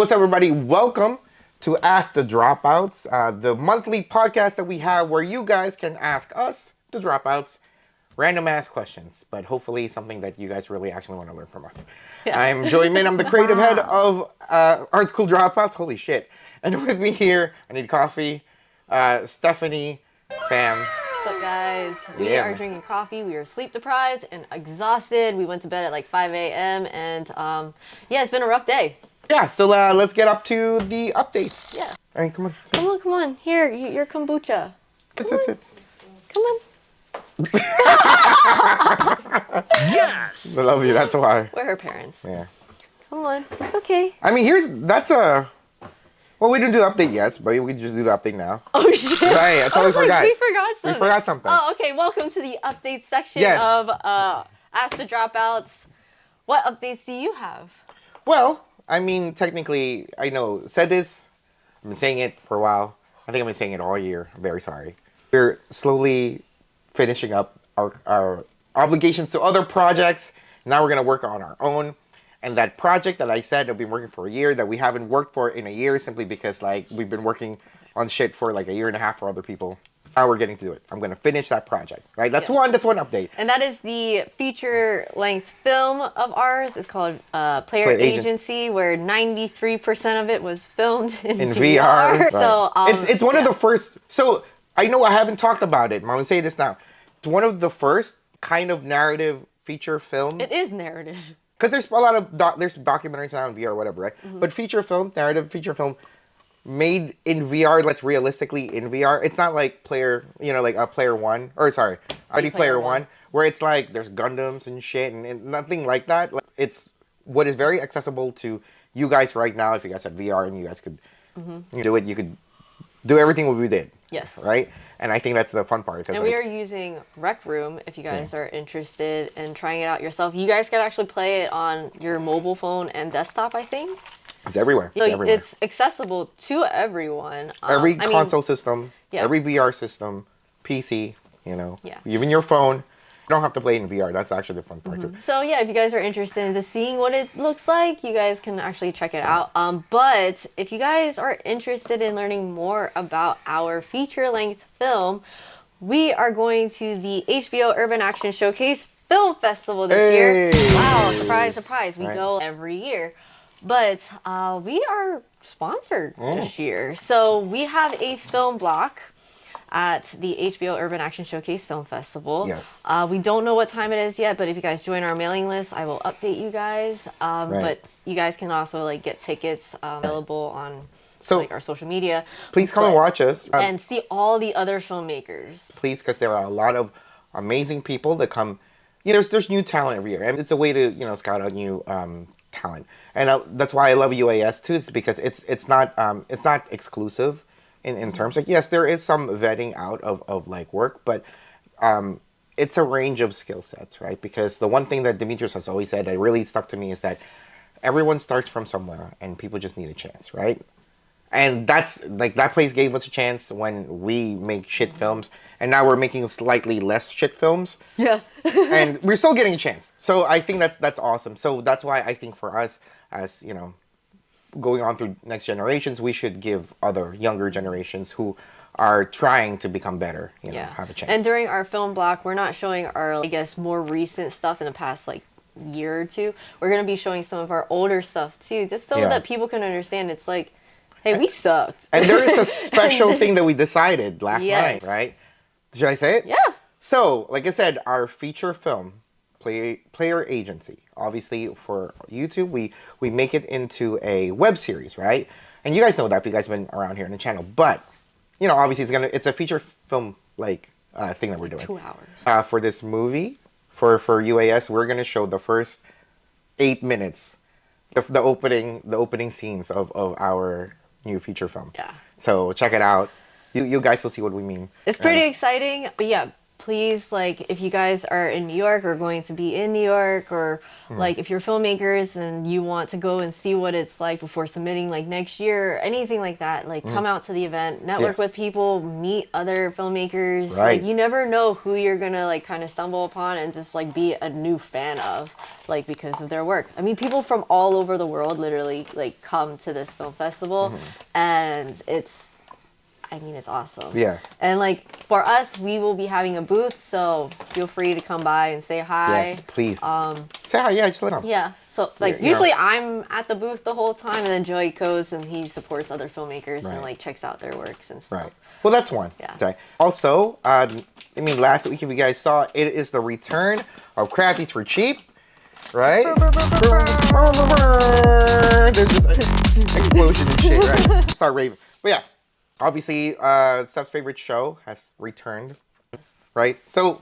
what's up, everybody? Welcome to Ask the Dropouts, the monthly podcast that we have where you guys can ask us, the Dropouts, random ass questions, but hopefully something that you guys really actually want to learn from us. Yeah. I'm Joey Min. I'm the creative head of Art School Dropouts. Holy shit. And with me here, I need coffee, Stephanie, Fam. What's up, guys? We are drinking coffee. We are sleep deprived and exhausted. We went to bed at like 5 a.m. and yeah, it's been a rough day. Yeah, so let's get up to the updates. Yeah. All right, come on. Come on. Here, your kombucha. Come on. Yes! I love you, that's why. We're her parents. Yeah. Come on, it's okay. I mean, well, we didn't do the update yet, but we can just do the update now. Oh, shit. Right, I totally forgot. We forgot something. We forgot something. Oh, okay, welcome to the update section of Ask the Dropouts. What updates do you have? Well, I mean, technically, I know, said this, I've been saying it for a while. I think I've been saying it all year. I'm very sorry. We're slowly finishing up our obligations to other projects. Now we're going to work on our own. And that project that I said I've been working for a year, that we haven't worked for in a year simply because like we've been working on shit for like a year and a half for other people. Now we're getting to do it. I'm going to finish that project, right? That's one update. And that is the feature-length film of ours. It's called Player Agency, where 93% of it was filmed in VR. Right. So it's one of the first. So I know I haven't talked about it. I'm going to say this now. It's one of the first kind of narrative feature film. It is narrative. Because there's a lot of there's documentaries now in VR or whatever, right? Mm-hmm. But feature film, narrative feature film, made in VR, that's realistically in VR. It's not like Ready Player One, where it's like there's Gundams and shit and nothing like that. Like, it's what is very accessible to you guys right now. If you guys had VR and you guys could do it, you could do everything what we did. Yes. Right? And I think that's the fun part. And we are using Rec Room if you guys are interested in trying it out yourself. You guys can actually play it on your mobile phone and desktop, I think. It's everywhere. So it's accessible to everyone. Every console system, every VR system, PC, even your phone. You don't have to play in VR. That's actually the fun part too. So yeah, if you guys are interested in seeing what it looks like, you guys can actually check it out. But if you guys are interested in learning more about our feature-length film, we are going to the HBO Urban Action Showcase Film Festival this year. Wow, surprise, surprise. We go every year. But we are sponsored this year. So we have a film block at the HBO Urban Action Showcase Film Festival. Yes. We don't know what time it is yet, but if you guys join our mailing list, I will update you guys. But you guys can also get tickets available on our social media. Please come and watch us. And see all the other filmmakers. Please, because there are a lot of amazing people that come. There's new talent every year. And it's a way to, scout out new talent. And that's why I love UAS too, is because it's not exclusive. In terms of, yes, there is some vetting out of work, but it's a range of skill sets, right? Because the one thing that Demetrius has always said that really stuck to me is that everyone starts from somewhere and people just need a chance, right? And that's that place gave us a chance when we make shit films, and now we're making slightly less shit films. Yeah. And we're still getting a chance. So I think that's awesome. So that's why I think for us, as going on through next generations, we should give other younger generations who are trying to become better, have a chance. And during our film block, we're not showing our, more recent stuff in the past, year or two. We're going to be showing some of our older stuff, too, just so that people can understand it's hey, we sucked. And there is a special thing that we decided last night, right? Should I say it? Yeah. So, like I said, our feature film, Player Agency. Obviously, for YouTube, we make it into a web series, right? And you guys know that if you guys have been around here in the channel. But, obviously, it's a feature film thing that we're doing. 2 hours. For this movie, for UAS, we're gonna show the first 8 minutes, the opening scenes of our new feature film. Yeah. So check it out. You guys will see what we mean. It's pretty exciting, but yeah. please, like, if you guys are in New York or going to be in New York, or like if you're filmmakers and you want to go and see what it's like before submitting, like next year, anything like that, like come out to the event, network Yes. with people, meet other filmmakers. Right. Like, you never know who you're gonna like kind of stumble upon and just like be a new fan of, like, because of their work. I mean, people from all over the world literally like come to this film festival, and it's awesome. Yeah. And like for us, we will be having a booth, so feel free to come by and say hi. Yes, please. Say hi. Yeah, just let them. Yeah. So like You know. usually I'm at the booth the whole time, and then Joey goes and he supports other filmmakers Right. and like checks out their works and stuff. Right. Well, that's one. Yeah. Sorry. Also, last week, if you guys saw, it is the return of Crafties for Cheap. Right? There's just explosion and shit, right? Start raving. But yeah, obviously, Steph's favorite show has returned, right? So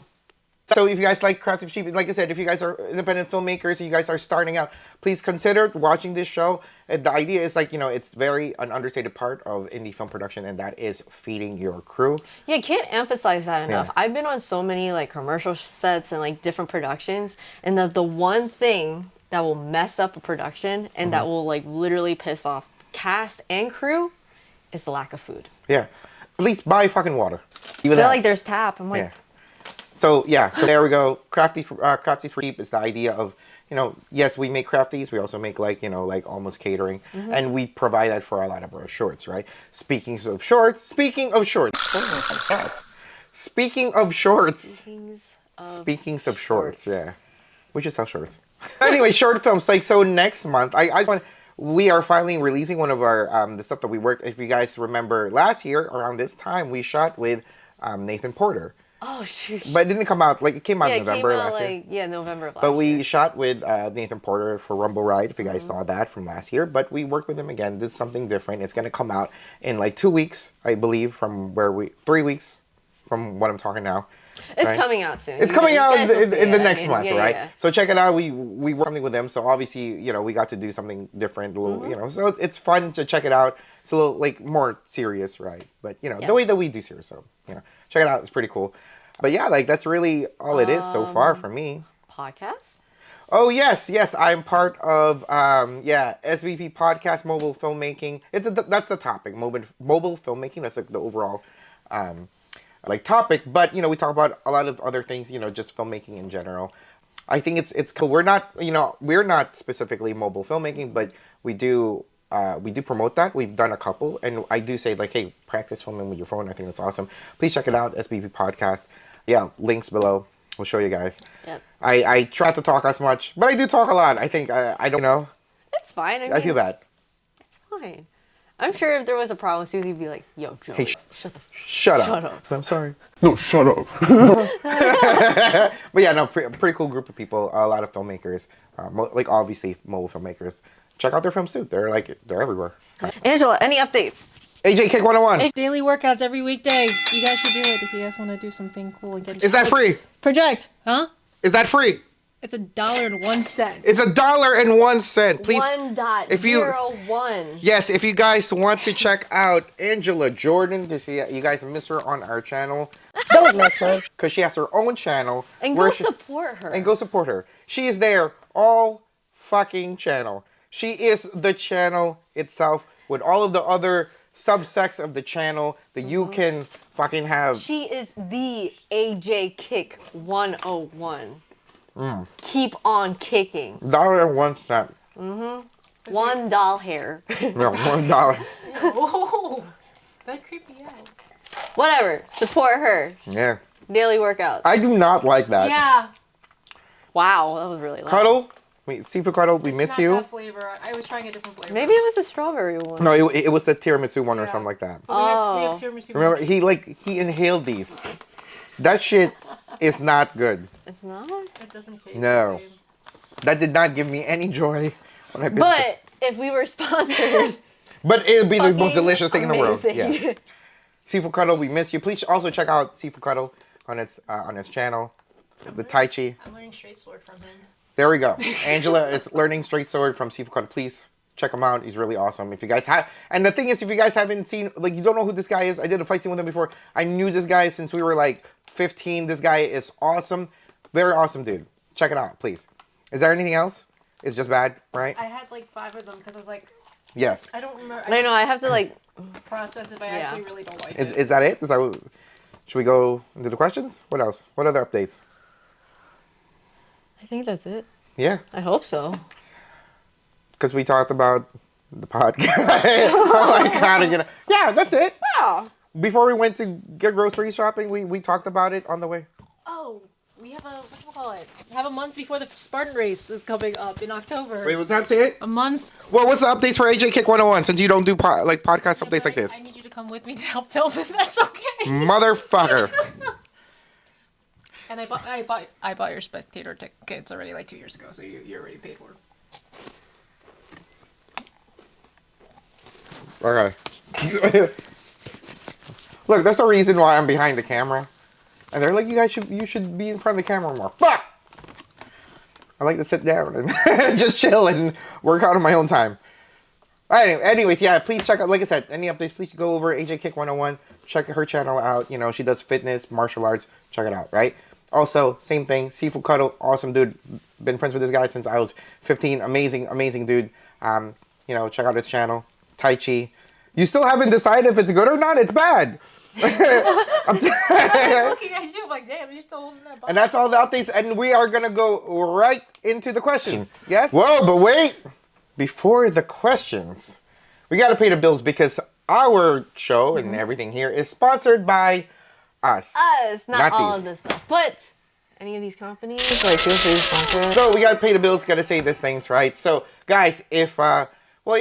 if you guys like Crafty for Cheap, like I said, if you guys are independent filmmakers, you guys are starting out, please consider watching this show. And the idea is like, it's very an understated part of indie film production, and that is feeding your crew. Yeah, can't emphasize that enough. Yeah. I've been on so many like commercial sets and like different productions, and the one thing that will mess up a production and that will like literally piss off cast and crew is the lack of food. Yeah. At least buy fucking water. Even They're that. like, there's tap. I'm like, Yeah. So there we go. Crafties for Cheap is the idea of, yes, we make crafties. We also make like almost catering, and we provide that for a lot of our shorts, right? Speaking of shorts. Speaking of shorts. Yeah. We should sell shorts. Anyway, short films. Like, so next month, we are finally releasing one of our the stuff that we worked. If you guys remember, last year around this time, we shot with Nathan Porter. oh shoot. But it didn't come out, like, it came out Yeah, in it November came out last year. like November of last But we year. shot with Nathan Porter for Rumble Ride, if you guys saw that from last year. But we worked with him again. This is something different. It's going to come out in like 2 weeks, I believe, 3 weeks from what I'm talking now. It's right? coming out soon. It's You coming out guys will in see the it. next month, yeah, right? yeah. So check it out. We worked something with them. So obviously, we got to do something different, a little, so it's fun to check it out. It's a little like more serious, right? But the way that we do serious, so check it out. It's pretty cool. But yeah, like that's really all it is so far for me. Podcast? Oh yes, I'm part of SVP Podcast Mobile Filmmaking. That's the topic, mobile filmmaking. That's like the overall topic. But we talk about a lot of other things. Just filmmaking in general. I think it's cool. We're not specifically mobile filmmaking, but we do promote that. We've done a couple, and I do say like, hey, practice filming with your phone. I think that's awesome. Please check it out, SVP Podcast. Yeah, links below. We'll show you guys. Yep. I try to talk as much, but I do talk a lot. I think I don't know. It's fine. I feel bad. It's fine. I'm sure if there was a problem, Susie would be like, yo, Joey, Hey, shut the Shut up. Shut up. I'm sorry. No, shut up. But yeah, no, pretty cool group of people. A lot of filmmakers, obviously mobile filmmakers. Check out their films too. They're everywhere. Angela, any updates? AJ Kick 101. Daily workouts every weekday. You guys should do it if you guys want to do something cool and get. Is that free? Project, huh? Is that free? It's $1.01. It's $1.01. Please. 1.01. Yes, if you guys want to check out Angela Jordan, because you guys miss her on our channel. Don't miss her. Because she has her own channel. And where go support her. And go support her. She is there all fucking channel. She is the channel itself with all of the other subsects of the channel that you can fucking have. She is the AJ Kick 101. Keep on kicking. $1.01. $1 hair. No, $1. Whoa, that creeped me out. Whatever. Support her. Yeah. Daily workouts. I do not like that. Yeah. Wow, that was really loud. Cuddle? Seafood Cuddle, we miss Not you. that flavor. I was trying a different flavor. Maybe it was a strawberry one. No, it was the tiramisu one or Yeah. something like that. But we have tiramisu. Remember, he inhaled these. That shit is not good. It's not? It doesn't taste No. the same. That did not give me any joy when I bit But if we were sponsored, But it would be the most fucking delicious thing in the world. amazing. Yeah. Seafood Cuddle, we miss you. Please also check out Seafood Cuddle on his channel, the Tai Chi. I'm learning straight sword from him. There we go. Angela is learning straight sword from Seafood Cuddle. Please check him out. He's really awesome. If you guys have, and the thing is, if you guys haven't seen, like, you don't know who this guy is, I did a fight scene with him before. I knew this guy since we were like 15. This guy is awesome. Very awesome dude. Check it out, please. Is there anything else? It's just bad, right? I had like 5 of them because I was like, Yes. I don't remember. I know. I have to like. Process if I actually really don't like it. Is that it? Should we go into the questions? What else? What other updates? I think that's it. Yeah. I hope so. Because we talked about the podcast. Oh my God. Yeah, that's it. Yeah. Before we went to get grocery shopping, we talked about it on the way. Oh, we have we have a month before the Spartan race is coming up in October. Wait, was that it? A month. Well, what's the updates for AJ Kick 101 since you don't do podcast updates like this? I need you to come with me to help film it. That's okay. Motherfucker. And I bought your spectator tickets already like 2 years ago, so you're already paid for. Okay. Look, there's a reason why I'm behind the camera. And they're like, you should be in front of the camera more. Fuck! I like to sit down and just chill and work out on my own time. Anyways, yeah, please check out, like I said, any updates, please go over AJ Kick 101. Check her channel out. You know, she does fitness, martial arts. Check it out, right? Also, same thing, Seafood Cuddle, awesome dude. Been friends with this guy since I was 15. Amazing dude. You know, check out his channel. Tai Chi. You still haven't decided if it's good or not? It's bad. I'm looking at you like, damn, you're still holding that box. And that's all the updates, and we are gonna go right into the questions. Yes? Whoa, but wait! Before the questions, we gotta pay the bills because our show and everything here is sponsored by us. Not all these. of this stuff, but any of these companies, like feel free to sponsor us. So we gotta pay the bills, gotta say these things, right? So guys, if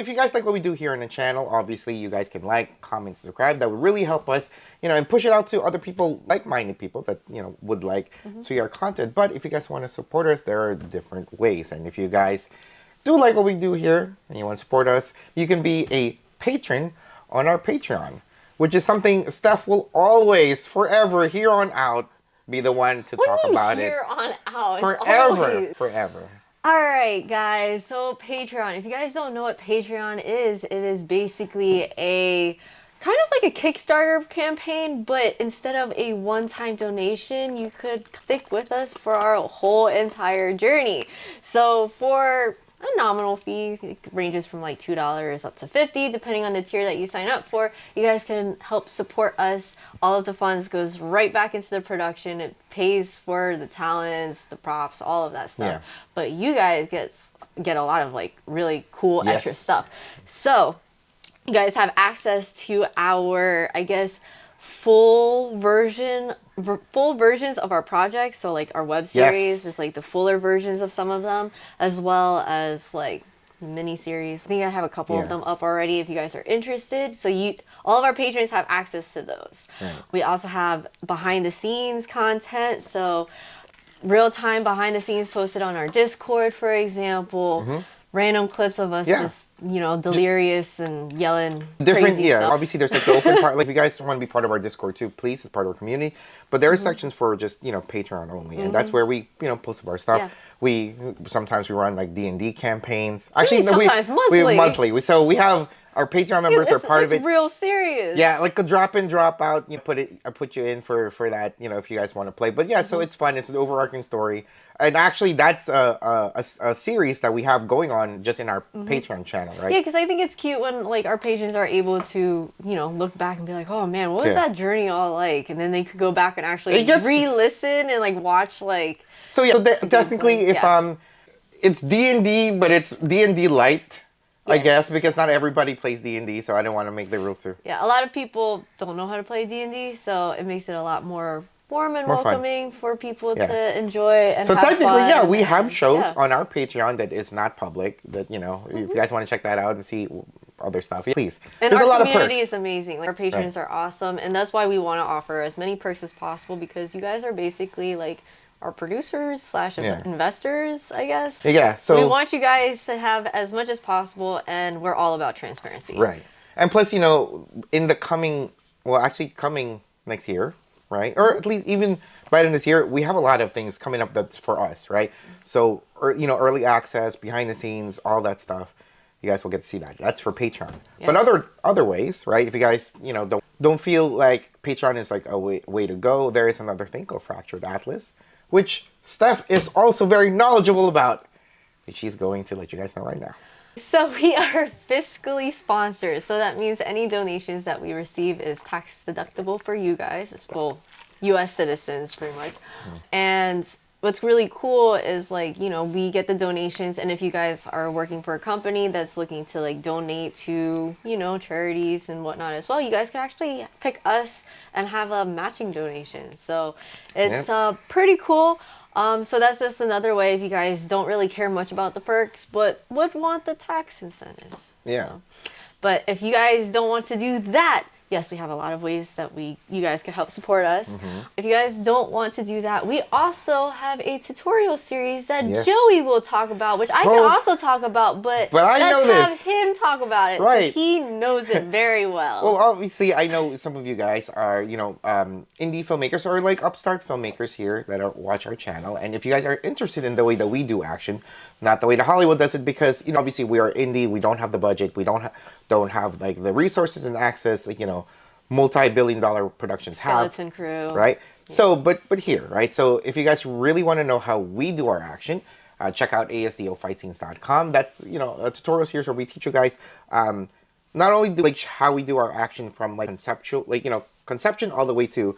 you guys like what we do here on the channel, obviously you guys can like, comment, subscribe. That would really help us, you know, and push it out to other people, like-minded people that, you know, would like to see our content. But if you guys want to support us, there are different ways. And if you guys do like what we do here and you want to support us, you can be a patron on our Patreon, which is something Steph will always, forever, here on out, be the one to talk about it. Here on out. Forever. All right, guys. So Patreon. If you guys don't know what Patreon is, it is basically a kind of like a Kickstarter campaign, but instead of a one-time donation, you could stick with us for our whole entire journey. So for a nominal fee, it ranges from like $2 up to $50, depending on the tier that you sign up for. You guys can help support us. All of the funds goes right back into the production. It pays for the talents, the props, all of that stuff. Yeah. But you guys get a lot of like really cool extra stuff. So you guys have access to our, I guess, full versions of our projects. So like our web series is like the fuller versions of some of them, as well as like mini series. I think I have a couple of them up already if you guys are interested. So all of our patrons have access to those. Right. We also have behind the scenes content. So real time behind the scenes posted on our Discord, for example. Random clips of us just, you know, delirious and yelling crazy stuff. Obviously there's like the open part. Like if you guys want to be part of our Discord too, please, it's part of our community. But there are sections for just, you know, Patreon only. And that's where we, you know, post up our stuff. Sometimes we run like D&D campaigns. Actually, sometimes monthly. So we have our Patreon members are part of it. It's real serious. Yeah, like a drop in, drop out. I put you in for that, you know, if you guys want to play. But yeah, so it's fun. It's an overarching story. And actually, that's a series that we have going on just in our Patreon channel, right? Yeah, because I think it's cute when like our patrons are able to, you know, look back and be like, oh man, what was that journey all like? And then they could go back and actually re-listen and like watch like. So yeah, technically, if it's D&D, but it's D&D light. I guess, because not everybody plays D&D, so I don't want to make the rules too. Yeah, a lot of people don't know how to play D&D, so it makes it a lot more warm and welcoming for people to enjoy and so have technically, fun. we have shows on our Patreon that is not public, that, you know, if you guys want to check that out and see other stuff, please. And there's our a lot community of perks. is amazing. Like, our patrons are awesome, and that's why we want to offer as many perks as possible, because you guys are basically like our producers / investors, I guess. Yeah, so we want you guys to have as much as possible, and we're all about transparency. Right. And plus, you know, in the coming next year, right? Or at least even by the end of this year, we have a lot of things coming up that's for us, right? So, you know, early access, behind the scenes, all that stuff. you guys will get to see that. That's for Patreon. Yeah. But other ways, right? If you guys, don't feel like Patreon is like a way to go, there is another thing called Fractured Atlas, which Steph is also very knowledgeable about. She's going to let you guys know right now. So we are fiscally sponsored. So that means any donations that we receive is tax deductible for you guys. It's well, U.S. citizens pretty much. And what's really cool is like, we get the donations, and if you guys are working for a company that's looking to like donate to, charities and whatnot as well, you guys can actually pick us and have a matching donation. So it's pretty cool. So that's just another way if you guys don't really care much about the perks, but would want the tax incentives. Yeah. So, but if you guys don't want to do that, yes, we have a lot of ways that you guys can help support us. If you guys don't want to do that, we also have a tutorial series that Joey will talk about, which I can also talk about, but let's have him talk about it. Right. So he knows it very well. Well, obviously, I know some of you guys are, indie filmmakers or like upstart filmmakers here that watch our channel. And if you guys are interested in the way that we do action, not the way that Hollywood does it, because, obviously we are indie, we don't have the budget, we don't have like the resources and access, like, multi-billion-dollar productions Skeleton crew. Right? So, but here, right? So if you guys really want to know how we do our action, check out asdofightscenes.com. That's, a tutorial series where we teach you guys not only like how we do our action from like conceptual, like, conception all the way to,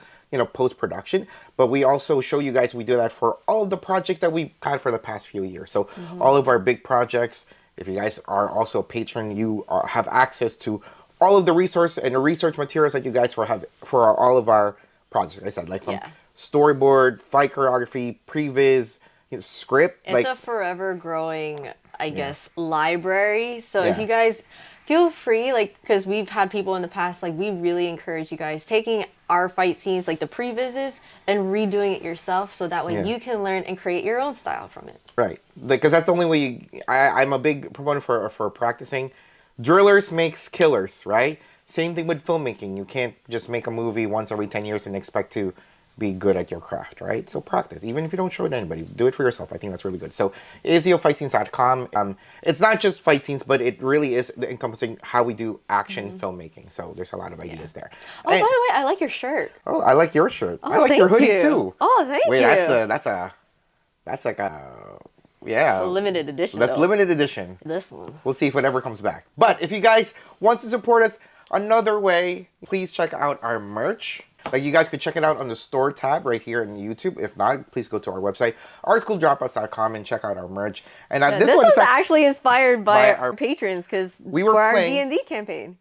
post-production, but we also show you guys we do that for all of the projects that we've had for the past few years. So all of our big projects, if you guys are also a patron, you have access to all of the resource and the research materials that you guys have for all of our projects. Like I said, like from storyboard, fight choreography, previs, script. It's a forever growing, I guess, library. So if you guys feel free, like, because we've had people in the past, like, we really encourage you guys taking our fight scenes, like the previses, and redoing it yourself, so that way you can learn and create your own style from it. Right, because that's the only way. I'm a big proponent for practicing. Drillers makes killers, right? Same thing with filmmaking. You can't just make a movie once every 10 years and expect to be good at your craft, right? So practice. Even if you don't show it to anybody, do it for yourself. I think that's really good. So asdofightscenes.com. It's not just fight scenes, but it really is encompassing how we do action filmmaking. So there's a lot of ideas there. Oh, by the way, I like your shirt. Oh, I like your shirt. Oh, I like your hoodie too. Oh, thank you. Wait, that's like a... Yeah. It's a limited edition. That's limited edition. This one. We'll see if it ever comes back. But if you guys want to support us another way, please check out our merch. Like, you guys could check it out on the store tab right here on YouTube. If not, please go to our website, artschooldropouts.com, and check out our merch. And this one is actually inspired by our patrons, because for our D&D campaign.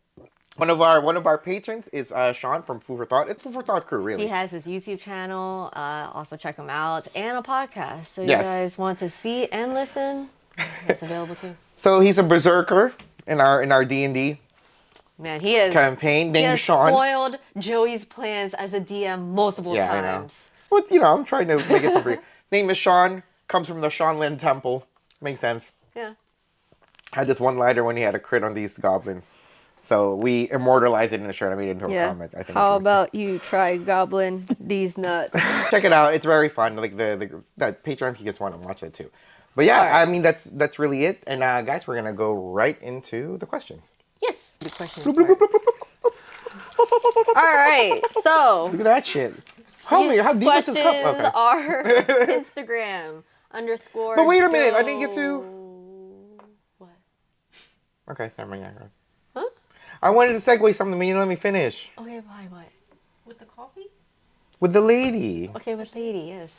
One of our patrons is Sean from Food for Thought. It's Food for Thought crew, really. He has his YouTube channel. Also check him out, and a podcast. So you guys want to see and listen, it's available too. So he's a berserker in our D&D. Man, he is campaign named Sean. Spoiled Joey's plans as a DM multiple times. But I'm trying to make it for Name is Sean. Comes from the Shaolin Temple. Makes sense. Yeah. Had this one liner when he had a crit on these goblins. So we immortalized it in the shirt. I made it into a comment. I think. How about you try gobbling these nuts? Check it out. It's very fun. Like the Patreon, if you just want to watch it too. But yeah, I mean that's really it. And guys, we're gonna go right into the questions. Yes. The questions. All right. So look at that shit. How deep is this cup? Okay. Are Instagram _. But wait a minute, I didn't get to. What? Okay, never mind. Huh? I wanted to segue something, but you didn't let me finish. Okay, why? What? With the coffee? With the lady. Okay, with lady, yes.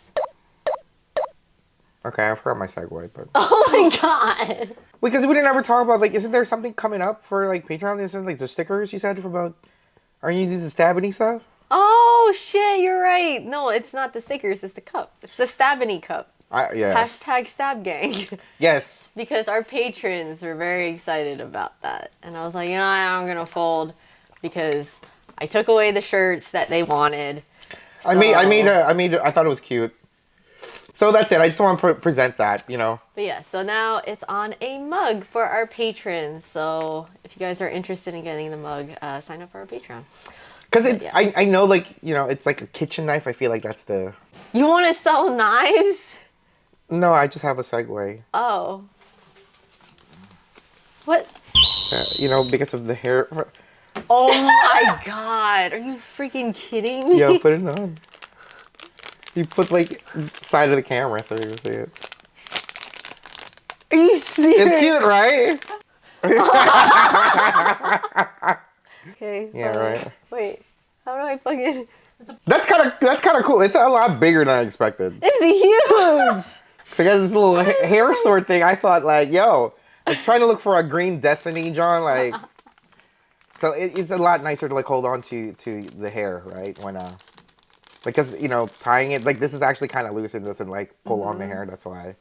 Okay, I forgot my segue, but. Oh my god. Because we didn't ever talk about, like, isn't there something coming up for, like, Patreon? Isn't like the stickers you said for about. Aren't you doing the Stabany stuff? Oh shit, you're right. No, it's not the stickers, it's the cup. It's the Stabany cup. Yeah. #StabGang. Yes. Because our patrons were very excited about that. And I was like, I'm going to fold because I took away the shirts that they wanted. So... I thought it was cute. So that's it. I just want to present that, But yeah, so now it's on a mug for our patrons. So if you guys are interested in getting the mug, sign up for our Patreon. Because I know, like, it's like a kitchen knife. I feel like that's the... You want to sell knives? No, I just have a segue. Oh. What? You know, because of the hair. Oh my god, are you freaking kidding me? Yeah, put it on. You put like side of the camera so you can see it. Are you serious? It's cute, right? Okay. Yeah, right. Wait, how do I fucking... That's kind of cool. It's a lot bigger than I expected. It's huge! So I got this little hair sword thing. I thought like, yo, I was trying to look for a green destiny, John. Like, so it's a lot nicer to like hold on to the hair, right? When because you know tying it like this is actually kind of loose and doesn't like pull on the hair. That's why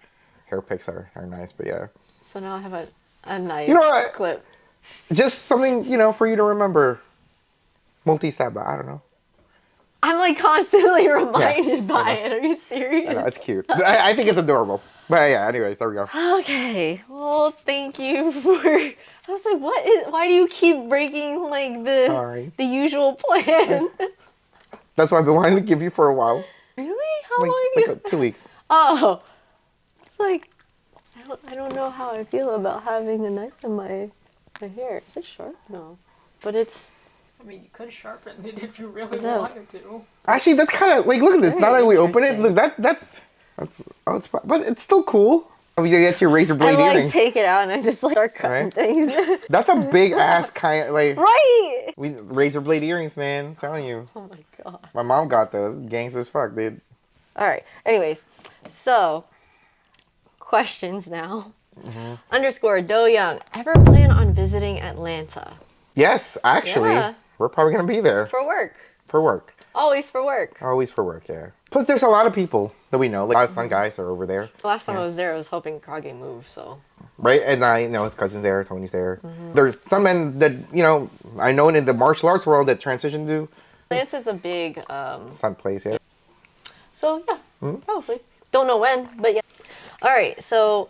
hair picks are nice. But yeah, So now I have a nice you know what? clip. Just something you know for you to remember. Multi-stab. I don't know. I'm like constantly reminded by I it. Are you serious? I know it's cute. I think it's adorable. But yeah, anyways, there we go. Okay. Well, thank you for. I was like, what is? Why do you keep breaking like Sorry. the usual plan? That's what I've been wanting to give you for a while. Really? How Like, long? like you... 2 weeks. Oh, it's like I don't know how I feel about having a knife in my hair. Is it sharp? No, but it's. I mean, you could sharpen it if you really No. wanted to. Actually, that's kind of like look at this. Very Now that we open it, interesting. look that's oh, it's but it's still cool. Oh, you get your razor I blade like earrings. take it out and I just like start cutting Right. things. That's a big ass kind of like Right. we razor blade earrings, man. I'm telling you, Oh my god. my mom got those. Gangster as fuck, dude. All right. Anyways, so questions now. Underscore Do Young. Ever plan on visiting Atlanta Yes, actually, Yeah. we're probably gonna be there for work? for work. Always for work. Always for work, yeah. Plus, there's a lot of people that we know. Like, a lot of Sun guys are over there, The last time I was there, I was hoping Kage moved. So right? And I know his cousin's there, Tony's there. There's some men that, you know, I know in the martial arts world that transitioned to Atlanta's a big. stunt place, yeah. So yeah, probably. Don't know when, but yeah. All right. So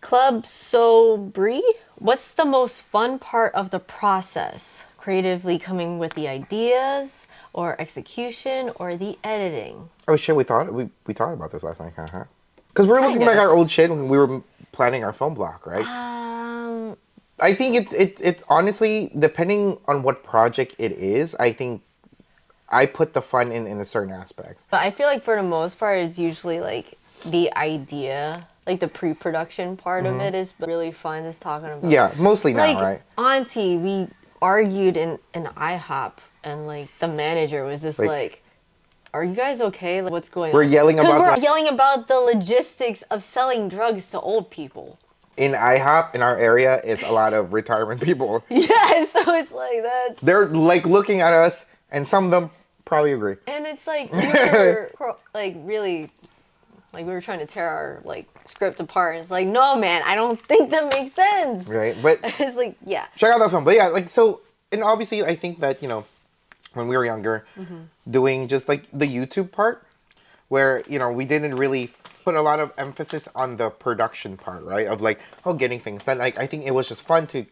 Club Sobri. What's the most fun part of the process? Creatively coming with the ideas, or execution, or the editing? Oh shit, we thought about this last night, huh? Because we were looking Kinda. back at our old shit when we were planning our film block, right? I think it's honestly depending on what project it is. I think I put the fun in a certain aspect. But I feel like for the most part, it's usually like the idea, like the pre-production part of it is really fun. Just talking about Yeah, mostly now, like right? Auntie, we argued in IHOP, and like the manager was just like, "Are you guys okay? Like, what's going We're on?" yelling Because about we're like, yelling about the logistics of selling drugs to old people. in IHOP in our area is a lot of retirement people. Yeah, so it's like that, They're like looking at us, and some of them probably agree. and it's like we were like really. Like we were trying to tear our like script apart. It's like, no, man, I don't think that makes sense. Right, but It's like, yeah. check out that film. But yeah, like so, and obviously, I think that you know, when we were younger, doing just like the YouTube part, where you know we didn't really put a lot of emphasis on the production part, right? Of like, oh, getting things done. Like I think it was just fun to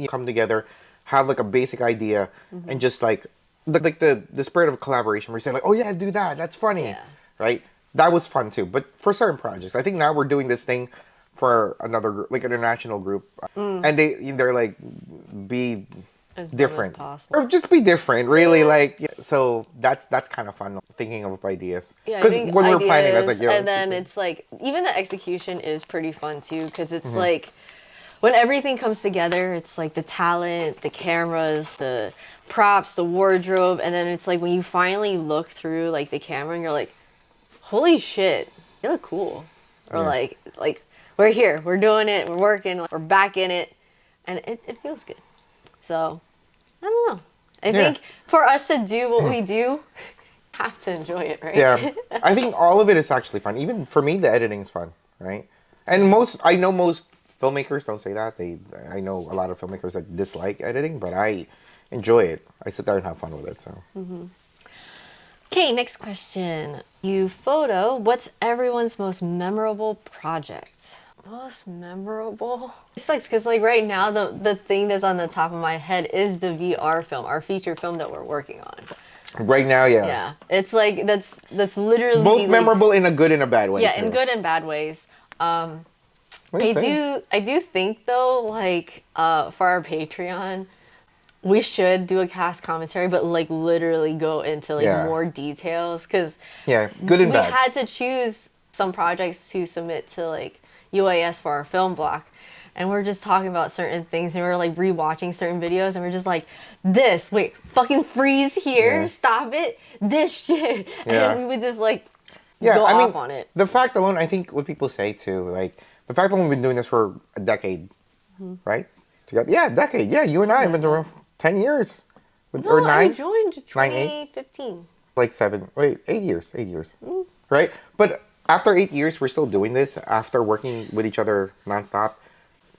come together, have like a basic idea, and just like the spirit of collaboration. Where you say like, oh yeah, do that. That's funny, Yeah. right? That was fun too. But for certain projects, I think now we're doing this thing for another like an international group, and they're like be As dumb different as possible. or just be different. Really, like so that's kind of fun thinking of ideas. Yeah, I Because think when we were planning, I was ideas, like, yo, and then it's like even the execution is pretty fun too, because it's like when everything comes together, it's like the talent, the cameras, the props, the wardrobe, and then it's like when you finally look through like the camera and you're like, holy shit, they look cool. Or Yeah. like we're here, we're doing it, we're working, we're back in it, and it feels good. So I don't know. I think for us to do what we do, have to enjoy it, right? yeah, I think all of it is actually fun. Even for me, the editing is fun, right? And I know most filmmakers don't say that. I know a lot of filmmakers that dislike editing, but I enjoy it. I sit there and have fun with it. So. Okay, next question. You photo, what's everyone's most memorable project? Most memorable? It sucks because like right now the thing that's on the top of my head is the VR film, our feature film that we're working on. Right now, yeah. Yeah. It's like that's literally Both like, memorable in a good and a bad way. yeah, too. in good and bad ways. What do you think? I do think though, like, for our Patreon, we should do a cast commentary, but like literally go into like Yeah. more details because Yeah, good and we bad. had to choose some projects to submit to like UAS for our film block. And we're just talking about certain things and we're like rewatching certain videos and we're just like, this, wait, fucking freeze here, Yeah. stop it, this shit. Yeah. And we would just like Yeah, go I mean, off on it. the fact alone, I think what people say too, like the fact that we've been doing this for a decade, right? Together, yeah, a decade. Yeah, you and I have been doing 10 years, No, or I 9, joined 9, 8, 2015. like 7, wait, 8 years, 8 years, right? But after 8 years, we're still doing this after working with each other nonstop.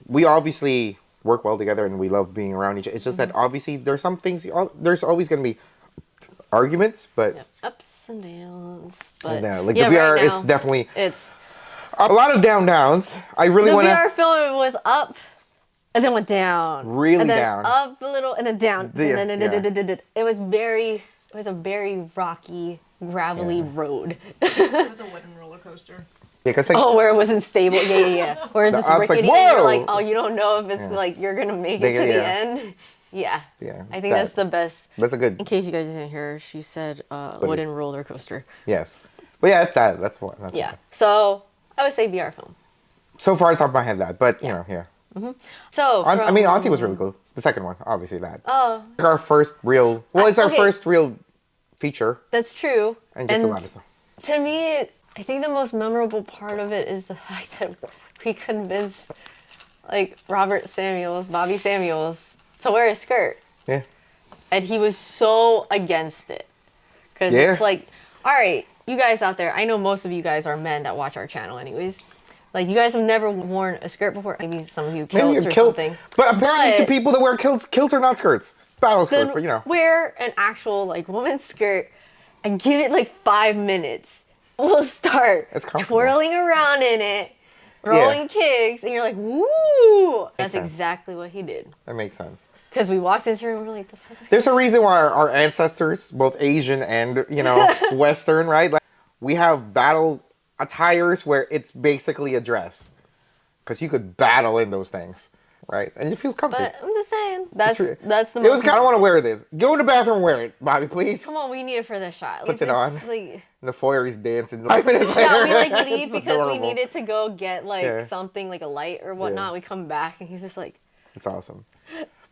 We obviously work well together and we love being around each other. It's just that obviously there's some things, there's always going to be arguments, but Yep. Ups and downs. I But know, like yeah, the VR right now, is definitely it's a lot of downs. I really the want VR to. film was up and then went down. Really and then down. up a little and then down. The- and then yeah. it was a very rocky, gravelly Yeah. road. It was a wooden roller coaster. Yeah, because like, Oh, where it wasn't stable. Yeah, yeah, yeah. Where it's just I was like, rickety and you're whoa! like, oh, you don't know if it's Yeah. like you're gonna make They- it to the yeah. end. Yeah. Yeah, I think that's the best. that's a In good, case you guys didn't hear, she said wooden roller coaster. yes. But yeah, it's that. That's what. That's Yeah. okay. So I would say VR film. So far, top of my head, that. But, you know, yeah. So I mean, from- Auntie was really cool. The second one, obviously that. Oh, Our first real, well, it's our okay. first real feature. that's true. And just a lot of stuff. To me, I think the most memorable part of it is the fact that we convinced like Bobby Samuels, to wear a skirt. Yeah. And he was so against it. Because Yeah. it's like, all right, you guys out there, I know most of you guys are men that watch our channel anyways. Like, you guys have never worn a skirt before. Maybe some of you Maybe kilts a or kilt. something. But apparently, to But- people that wear kilts are not skirts. Battle skirts, Then but you know. wear an actual like woman's skirt and give it like 5 minutes. We'll start It's comfortable. twirling around in it, rolling kicks, and you're like, woo! That's sense. exactly what he did. That makes sense. Because we walked into here and we're like, the fuck? There's a reason why our ancestors, both Asian and, you know, Western, right? Like, we have battle attires where it's basically a dress. Because you could battle in those things, right? And it feels comfy. But I'm just saying, that's re- that's the It was most. kind of want to wear this. Go in the bathroom and wear it, Bobby, please. Come on, we need it for the shot. Puts it it's on. Like, And the foyer is dancing 5 minutes later. yeah, we like leave It's because we adorable. needed to go get like Yeah. something like a light or whatnot. Yeah. We come back and he's just like, It's awesome.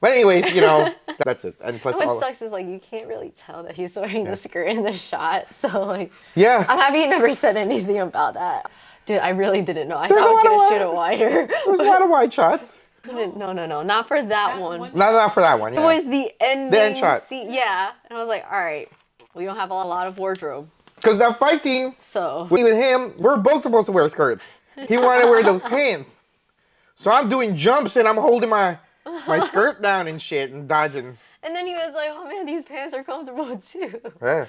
But anyways, you know, that's it. And plus what all... sucks is like you can't really tell that he's wearing the skirt in the shot. So like, Yeah. I'm happy he never said anything about that. Dude, I really didn't know. I There's thought I a was lot gonna of shoot it wider. There's a lot of wide shots. No, not for that one. Not for that one, It yeah. was the ending The end shot. scene. Yeah, and I was like, all right, we don't have a lot of wardrobe, Because that fight scene, so with him, we're both supposed to wear skirts. He wanted to wear those pants. So I'm doing jumps and I'm holding my skirt down and shit and dodging. And then he was like, oh man, these pants are comfortable too. Yeah.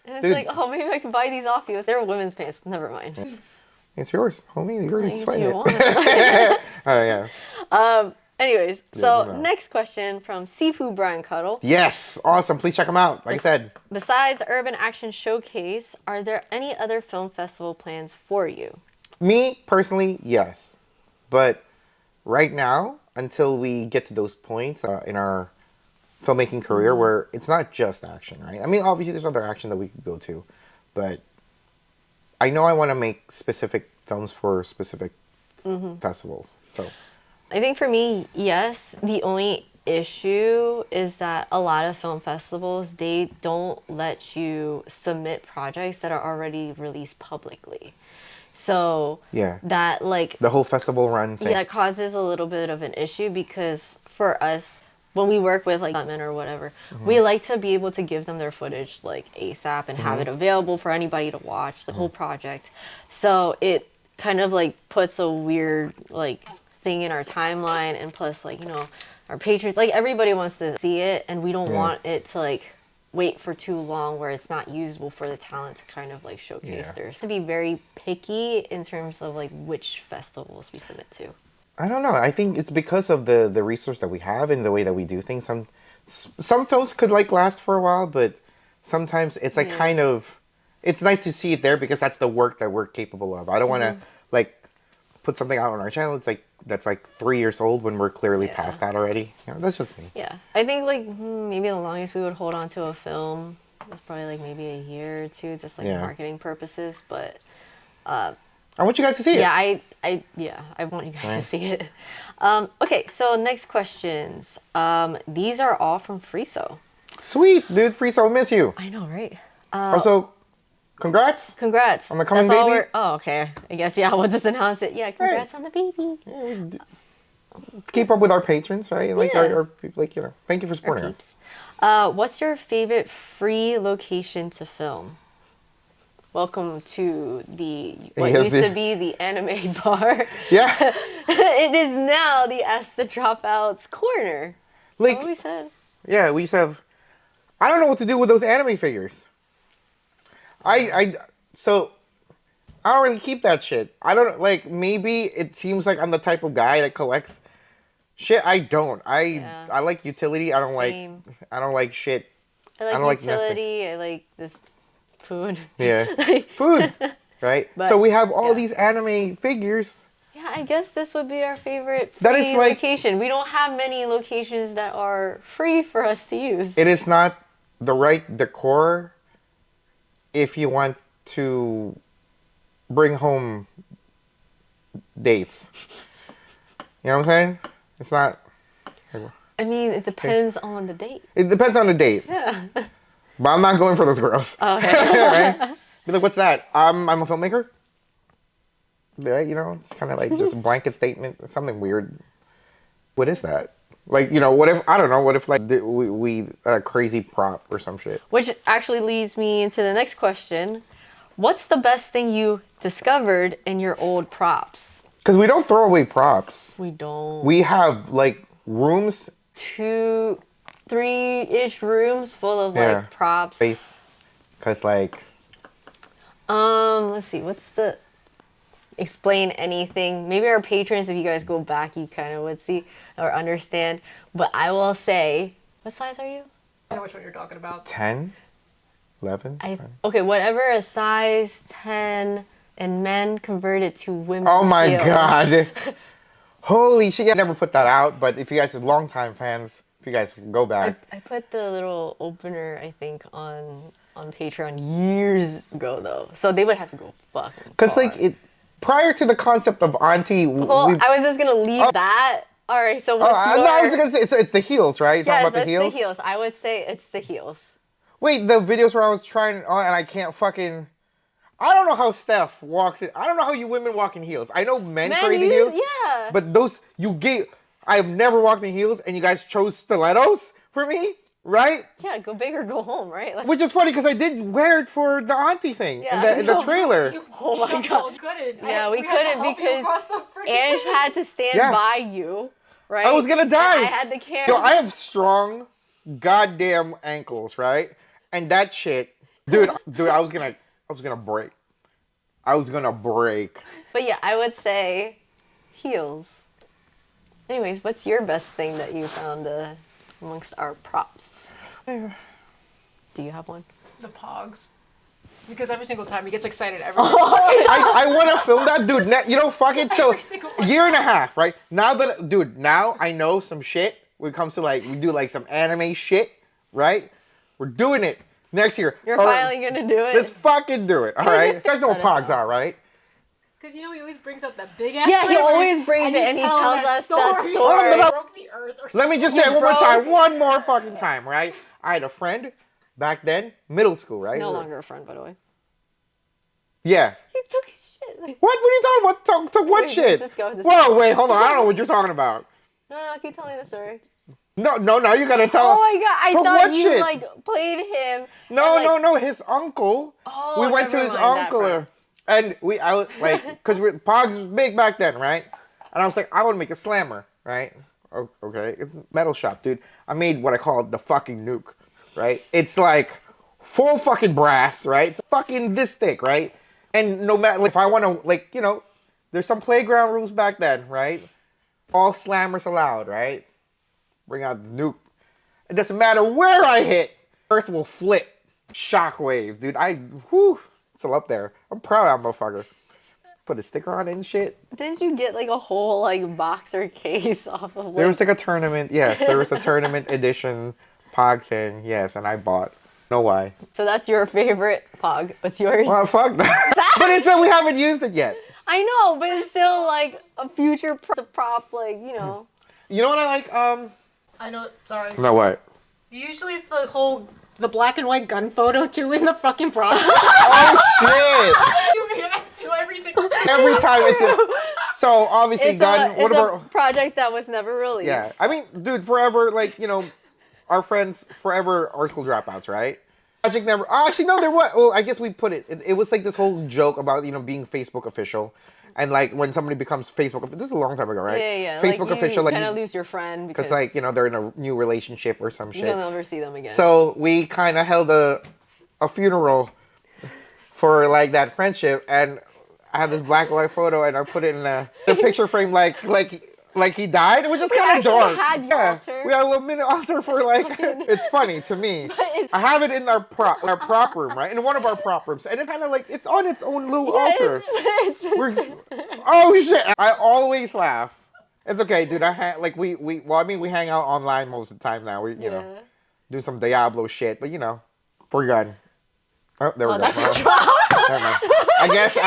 And it's Dude. like, oh, maybe I can buy these off you. They were women's pants. Never mind. It's yours, homie. You're already If sweating you it. want. Oh, yeah. Anyways, you so know. next question from Seafood Brian Cuddle. Yes. Awesome. Please check them out. Like I said. Besides Urban Action Showcase, are there any other film festival plans for you? Me, personally, yes. But right now, until we get to those points in our filmmaking career where it's not just action, right? I mean, obviously there's other action that we could go to. But I know I want to make specific films for specific festivals. So, I think for me, yes. The only issue is that a lot of film festivals, they don't let you submit projects that are already released publicly. So yeah. that like The whole festival run thing. yeah, that causes a little bit of an issue because for us, when we work with like stuntmen or whatever, we like to be able to give them their footage like ASAP and have it available for anybody to watch the whole project. So it kind of like puts a weird like thing in our timeline, and plus like, you know, our patrons, like everybody wants to see it, and we don't want it to like wait for too long where it's not usable for the talent to kind of like showcase Yeah. theirs. To be very picky in terms of like which festivals we submit to. I don't know. I think it's because of the resource that we have and the way that we do things. Some films could like last for a while, but sometimes it's like Yeah. kind of, it's nice to see it there because that's the work that we're capable of. I don't want to like put something out on our channel, it's like that's like 3 years old when we're clearly Yeah. past that already. You know, that's just me. Yeah, I think like maybe the longest we would hold on to a film was probably like maybe a year or two, just like Yeah. marketing purposes. But I want you guys to see yeah, it. I want you guys Right. to see it. Okay, so next questions. These are all from Freeso. Sweet, dude. Free, so miss you. I know, right? Also, congrats. Congrats On the coming That's all baby? we're- Oh, okay. I guess yeah. We'll just announce it. Yeah, congrats on the baby. Keep up with our patrons, right? Like Yeah. our like, you know, thank you for supporting us. Peeps. What's your favorite free location to film? Welcome to what Yes, used yeah. to be the anime bar. Yeah. It is now the Ask the Dropouts corner. Like, What we said. yeah, we used to have. I don't know what to do with those anime figures. So I don't really keep that shit. I don't like. Maybe it seems like I'm the type of guy that collects shit. I don't. Yeah. I like utility. I don't Same. like. I don't like shit. I like don't like nesting. utility. I like this food. Yeah, food. Right. But, So we have all yeah. these anime figures. Yeah, I guess this would be our favorite That free is like- location. We don't have many locations that are free for us to use. It is not the right decor if you want to bring home dates. You know what I'm saying? It's not. I mean, it depends on the date. It depends on the date. Yeah. But I'm not going for those girls. Okay. Right? Be like, what's that? I'm a filmmaker. Right? You know, it's kind of like just a blanket statement, something weird. What is that? Like, you know, what if, I don't know, what if like we a crazy prop or some shit? Which actually leads me into the next question. What's the best thing you discovered in your old props? Because we don't throw away props. We don't. We have like rooms. 2, 3-ish rooms full of Yeah. like props. Space. Because like, Let's see. What's the explain anything? Maybe our patrons, if you guys go back, you kind of would see or understand. But I will say, what size are you? I know which one you're talking about. 10, 11. Okay, whatever a size 10 and men converted to women's Oh my heels. god. Holy shit. Yeah, I never put that out, but if you guys are longtime fans, if you guys go back. I put the little opener, I think, on Patreon years ago though, so they would have to go fucking. Because far. like it, prior to the concept of auntie, Well, I was just gonna leave that. All right, so what's your? no, I was just gonna say so it's the heels, right? You're Yes, talking about that's the heels. the heels. I would say it's the heels. Wait, the videos where I was trying on and I can't fucking. I don't know how Steph walks in. I don't know how you women walk in heels. I know men create the heels. Yeah. But those you gave. I've never walked in heels, and you guys chose stilettos for me, right? yeah, go big or go home, right? Like, Which is funny because I did wear it for the auntie thing Yeah, in the I know. trailer. Oh my God. You couldn't. Yeah, we had to couldn't help you because across the freaking Ange thing. had to stand Yeah. by you, right? I was gonna die. And I had the camera. Yo, I have strong, goddamn ankles, right? And that shit, dude, I was gonna break. I was gonna break. But yeah, I would say heels. Anyways, what's your best thing that you found amongst our props? Do you have one? The pogs. Because every single time he gets excited every I want to film that, dude. You know, fuck it. So, Every single one. year and a half, right? Now that, dude, now I know some shit when it comes to like, we do like some anime shit, right? We're doing it next year. You're All finally gonna do it. Let's fucking do it, all right? You guys know what That is pogs are, right? Because you know he always brings up that big ass. Yeah, he flavor, always brings it and he tell tells that us that story. story. He broke the earth or Let me just say it one more time. One more fucking time, right? I had a friend back then, middle school, right? No longer a friend, by the way. Yeah. You took his shit. Like, What? What are you talking about? Talk what Wait, shit? let's go, let's Whoa, wait, hold on. I don't know what you're talking about. no, keep telling the story. No, now you gotta tell. Oh my god, I Talk thought what you shit? like played him. No, and, like, no, his uncle. Oh, We went to never his mind that uncle, part. and I was like, because Pogs was big back then, right? And I was like, I want to make a slammer, right? Okay, it's a metal shop, dude. I made what I call the fucking nuke, right? It's like full fucking brass, right? It's fucking this thick, right? And no matter like, if I want to, like, you know, there's some playground rules back then, right? All slammers allowed, right? Bring out the nuke. It doesn't matter where I hit, Earth will flip. Shockwave, dude. Whew, it's still up there. I'm proud of that motherfucker. put a sticker on it and shit. Didn't you get like a whole like boxer case off of? There was Like, like a tournament. Yes, there was a tournament edition Pog thing. Yes, and I bought. Know why? so that's your favorite Pog. What's yours? Well, fuck that. But it's that we haven't used it yet. I know, but it's still like a future prop, like You know what I like? I know. Sorry. No, what? Usually it's the black and white gun photo too in the fucking process. Oh shit! You react to every single. Every time it's so obviously It's gun. a, What it's about? a project that was never released. Yeah, I mean, dude, forever, like, our friends, forever, our school dropouts, right? Project never, oh, actually, no, there was, well, I guess we put it was like this whole joke about, being Facebook official. And, like, when somebody becomes Facebook, this is a long time ago, right? Yeah. Facebook like, official, you like, kind of lose your friend because like, they're in a new relationship or some shit. you'll never see them again. So we kind of held a funeral for, like, that friendship. And I had this black and white photo, and I put it in a picture frame, like he died. It was just kind of dark. Had your altar. We had a little mini altar for like. It's funny to me. I have it in our prop room, right? In one of our prop rooms, and it kind of like it's on its own little altar. Oh shit! I always laugh. It's okay, dude. We hang out online most of the time now. We do some Diablo shit, but for gun. Oh, there we go. Never mind. I guess.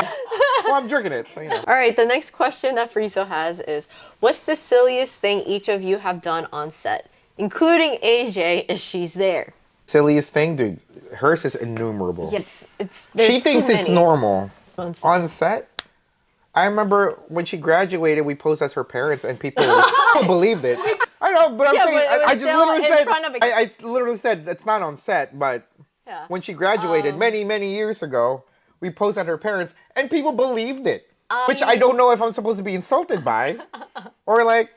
I'm drinking it. So, All right, the next question that Friso has is, what's the silliest thing each of you have done on set, including AJ if she's there? Silliest thing, dude. Hers is innumerable. Yes, She thinks it's normal. On set. On set? I remember when she graduated, we posed as her parents, and people believed it. I know, but I'm Yeah, saying, but it was I just still literally in said, front of a- I literally said it's not on set, but Yeah. when she graduated many, many years ago, we posed at her parents, and people believed it. Which I don't know if I'm supposed to be insulted by, or like,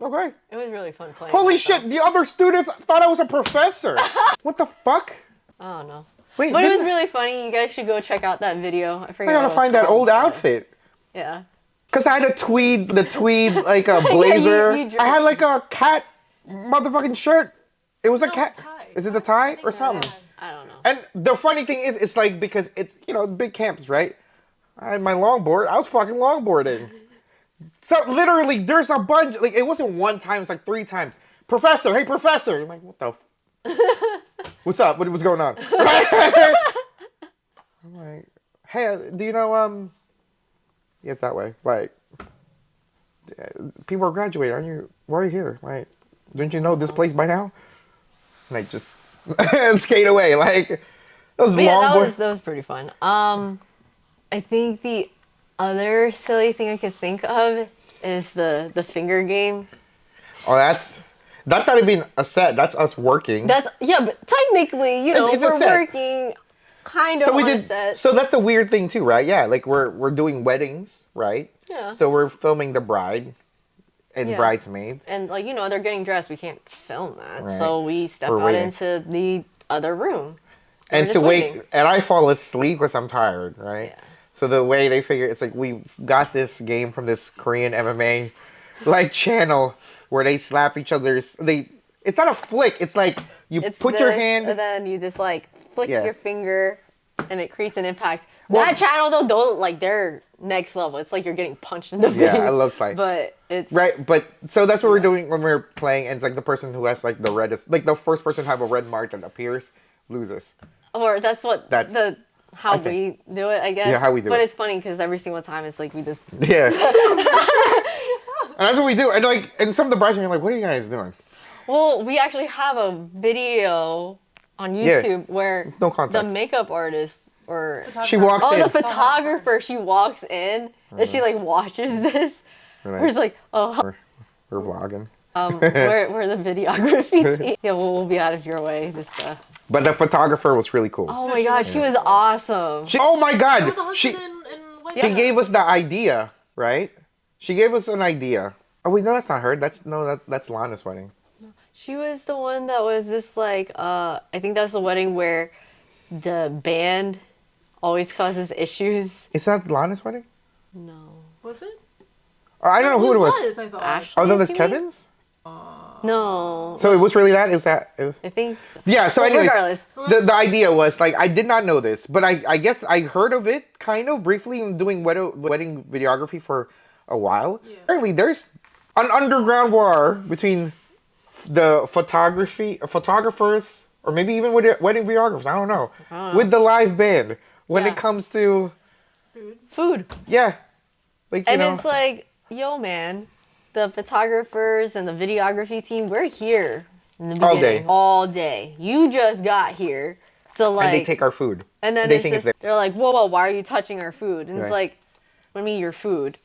okay. It was really fun playing. Holy that, shit, the other students thought I was a professor. What the fuck? though. I don't know. Wait, But it was really funny. You guys should go check out that video. I forget. I gotta what it was find that called, old but- outfit. Yeah. Cause I had the tweed like a blazer. you I had like a cat motherfucking shirt. It was a cat. tie. Is it the tie or something? I don't know. And the funny thing is, it's like because it's big campus, right? I had my longboard. I was fucking longboarding. So literally, there's a bunch. Like it wasn't one time. It's like 3 times. Professor, hey professor. I'm like, what the? What's up? What's going on? I'm like, hey, do you know Yes, that way. Like, people are graduating. Aren't you? Why are you here? Like, don't you know this place by now? And I just skate away. Like, that was But yeah, longboard. that was pretty fun. I think the other silly thing I could think of is the finger game. Oh, that's not even a set. That's us working. But technically, It's a we're set. working kind of So we on did. set. So that's the weird thing too, right? Yeah, like we're doing weddings, right? Yeah. So we're filming the bride and Yeah. bridesmaid. And they're getting dressed. We can't film that, Right. so we step We're out waiting. into the other room. And We're to just wake, waiting. and I fall asleep because I'm tired, right? Yeah. So the way they figure, it's like we got this game from this Korean MMA like channel where they slap each other's. It's not a flick. It's like you It's put your this, hand. and then you just like flick Yeah. your finger, and it creates an impact. Well- that channel though, like they're next level. It's like you're getting punched in the face. Yeah, it looks like. But it's Right, but so that's what we're doing when we're playing, and it's like the person who has like the reddest, like the first person to have a red mark that appears loses. or that's what That's- how I think. we do it, I guess. Yeah, how we do but it. it's funny because every single time it's like we just Yeah. And that's what we do. And some of the bridesmaids are like, "What are you guys doing?" well, we actually have a video on Yeah. YouTube where No the context. makeup artist or She walks oh in. the photographer she walks in and she like watches this. We're We're just like oh we're vlogging. where the videography scene. Yeah, we'll be out of your way. This But the photographer was really cool. oh my god, she was awesome. Oh my There was a god! husband She in White she gave us the idea, right? She gave us an idea. Oh wait, no, that's not her. That's Lana's wedding. She was the one that was this like I think that was the wedding where the band always causes issues. Is that Lana's wedding? No. Was it? Or I don't know who it was. I thought. Ashley? Oh no, that's you mean? Kevin's. No. So it was really that? It was that? It was... I think so. Yeah, so Well, anyways, regardless. the idea was, like, I did not know this, but I guess I heard of it kind of briefly in doing wedding videography for a while. Yeah. Apparently, there's an underground war between the photographers, or maybe even with wedding videographers, I don't know, with the live band when Yeah. it comes to, Food. yeah. Like, you And know. it's like, yo, man, the photographers and the videography team, we're here in the All beginning. day. All day. You just got here. So, like. And they take our food. And then they it's think just, it's they're like, whoa, why are you touching our food? And Right. it's like, what do you mean your food?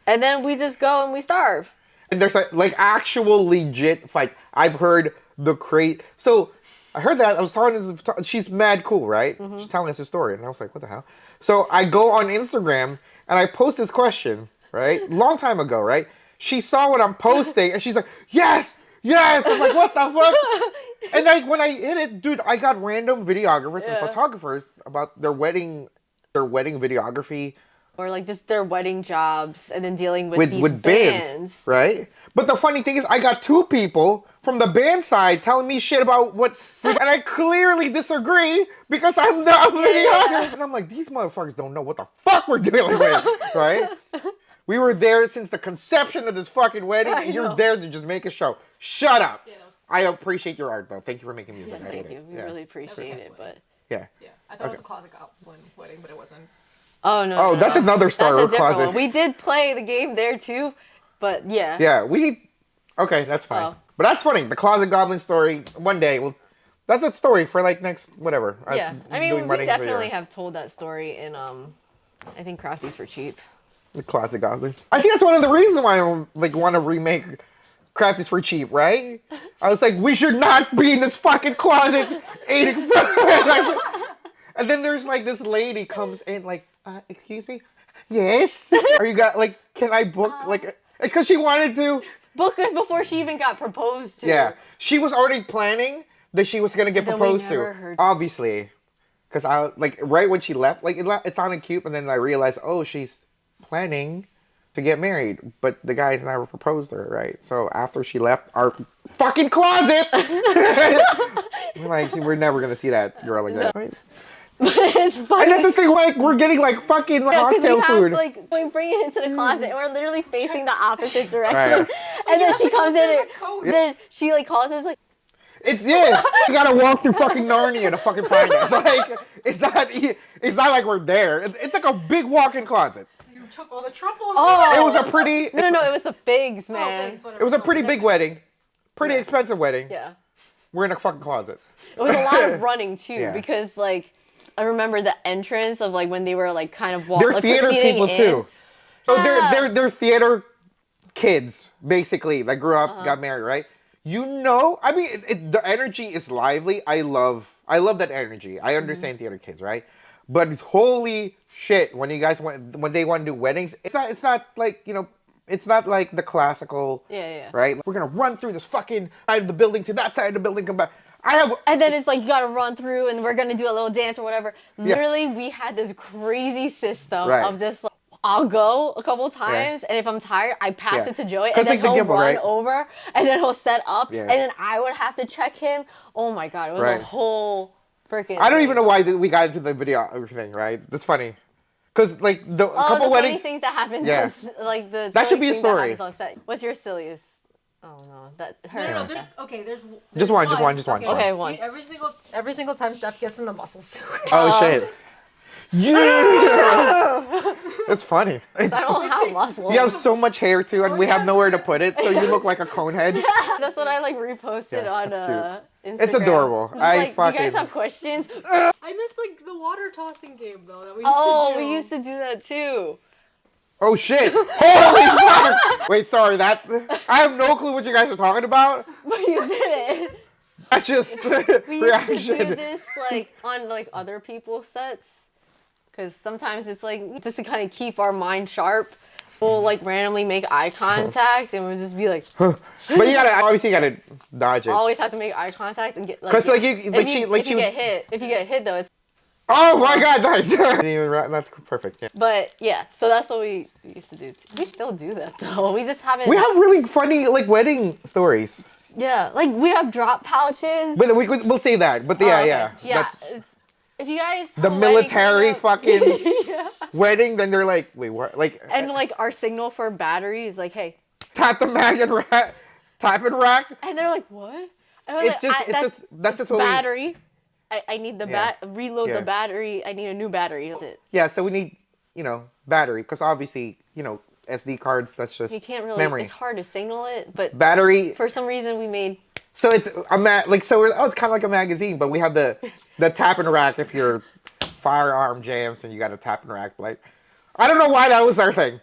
And then we just go and we starve. And there's like actual legit fight. I've heard the crate. So I heard that. I was telling this. She's mad cool, right? She's telling us a story, and I was like, what the hell? So I go on Instagram and I post this question, right? Long time ago, right? She saw what I'm posting, and she's like, yes, yes. I'm like, what the fuck? And like when I hit it, dude, I got random videographers and photographers about their wedding videography. Or like just their wedding jobs and then dealing with these with bands. right? But the funny thing is, I got two people from the band side telling me shit about what, and I clearly disagree because I'm the videographer. And I'm like, these motherfuckers don't know what the fuck we're dealing with, right? We were there since the conception of this fucking wedding, and you're there to just make a show. Shut up. Yeah, I appreciate your art, though. Thank you for making music. Yes, thank you. We really appreciate it, but. Yeah. Yeah, I thought it was a closet goblin wedding, but it wasn't. Oh, no. Oh, no, that's no. another Star That's a Wars different closet. one. We did play the game there too, but yeah. Yeah, we need. Okay, that's fine. Oh. But that's funny. The Closet Goblin story. One day, that's a story for like next whatever. us Yeah. I mean, doing we weddings definitely video. have told that story in I think Crafties for Cheap. The Closet Goblins. I think that's one of the reasons why I like want to remake Craft is for Cheap, right? I was like, we should not be in this fucking closet eating food. Like, and then there's like this lady comes in like, excuse me, yes. Are you got like? Can I book like? Because she wanted to. Book us before she even got proposed to. Yeah, she was already planning that she was gonna get Then we proposed never to. heard- Obviously, because I like right when she left, like it sounded cute, and then I realized, oh, she's planning to get married, but the guy's never proposed to her, right? So after she left our fucking closet, we're like, we're never gonna see that girl again. Right? It's funny. And that's the thing, like we're getting like fucking like, Yeah, 'cause cocktail we have, food. like, we bring it into the closet and we're literally facing the opposite direction. Right. And then she comes in and coat. then she like calls us like, It's you gotta walk through fucking Narnia to fucking find us. Like it's not like we're there. It's like a big walk-in closet. You took all the truffles. Oh. It was a pretty. no, it was the figs, Oh, man. thanks, whatever. It was a pretty big wedding, pretty expensive wedding. Yeah. We're in a fucking closet. It was a lot of running too, Yeah. because like I remember the entrance of like when they were like kind of They're like, theater proceeding people in. too. So Yeah. they're theater kids basically that grew up, got married, right? You know, I mean, the energy is lively. I love that energy. I understand theater kids, right? But holy shit, when they want to do weddings, it's not like, you know, it's not like the classical, Yeah. right? We're gonna run through this fucking side of the building to that side of the building, come back. And then it's like you gotta run through and we're gonna do a little dance or whatever. Literally, we had this crazy system Right. of just like, I'll go a couple times, and if I'm tired, I pass it to Joey, and 'Cause then like the he'll gimbal, run right? over, and then he'll set up, Yeah. and then I would have to check him. Oh my god, it was Right. a whole freaking. I don't even know why we got into the video thing, right? That's funny. Because, like, a Oh, couple the weddings. funny things that happen. Yeah. Like the. That should silly be a thing that story. happens on set. What's your silliest? Oh no, that her. No, there's, okay, there's Just one, just one. Okay, one. Every single time Steph gets in the muscle suit. Oh, shit. Yeah! That's funny. I don't have muscles. You have so much hair, too, and we have nowhere to put it, so you look like a cone head. That's what I like reposted Yeah, on that's Instagram. It's adorable. It's I like, you fucking- guys have questions? I missed like the water tossing game though that we used to do. We used to do that too. Oh, shit. Holy fuck! Wait, sorry, I have no clue what you guys are talking about. But you did it. That's just We used to do reaction. this like on like other people's sets. Because sometimes it's like just to kind of keep our mind sharp. We'll like randomly make eye contact and we'll just be like, But you gotta dodge it. always have to make eye contact and get like. 'Cause, like, you- if like you, she- like if she you was- get hit, if you get hit though, it's Oh my God, nice. Didn't even that's perfect. Yeah. But yeah, so that's what we used to do. We still do that though. We just haven't. We have really funny like wedding stories. Yeah, like we have drop pouches. But we'll say that. But yeah, okay. yeah. Yeah. That's If you guys have the a wedding coming military up- fucking Yeah. wedding. Then they're like, wait, what? Like, And like our signal for battery is like, hey, tap the mag and rack, tap and rack. and they're like, what? And we're It's just, that's just what we. battery. I need the Yeah. reload Yeah. the battery. I need a new battery. That's it. Yeah, so we need, battery because obviously, SD cards. That's just You can't really. memory. It's hard to signal it, but Battery. for some reason we made. So it's it's kind of like a magazine, but we have the tap and rack if your firearm jams and you got a tap and rack. Like, I don't know why that was our thing.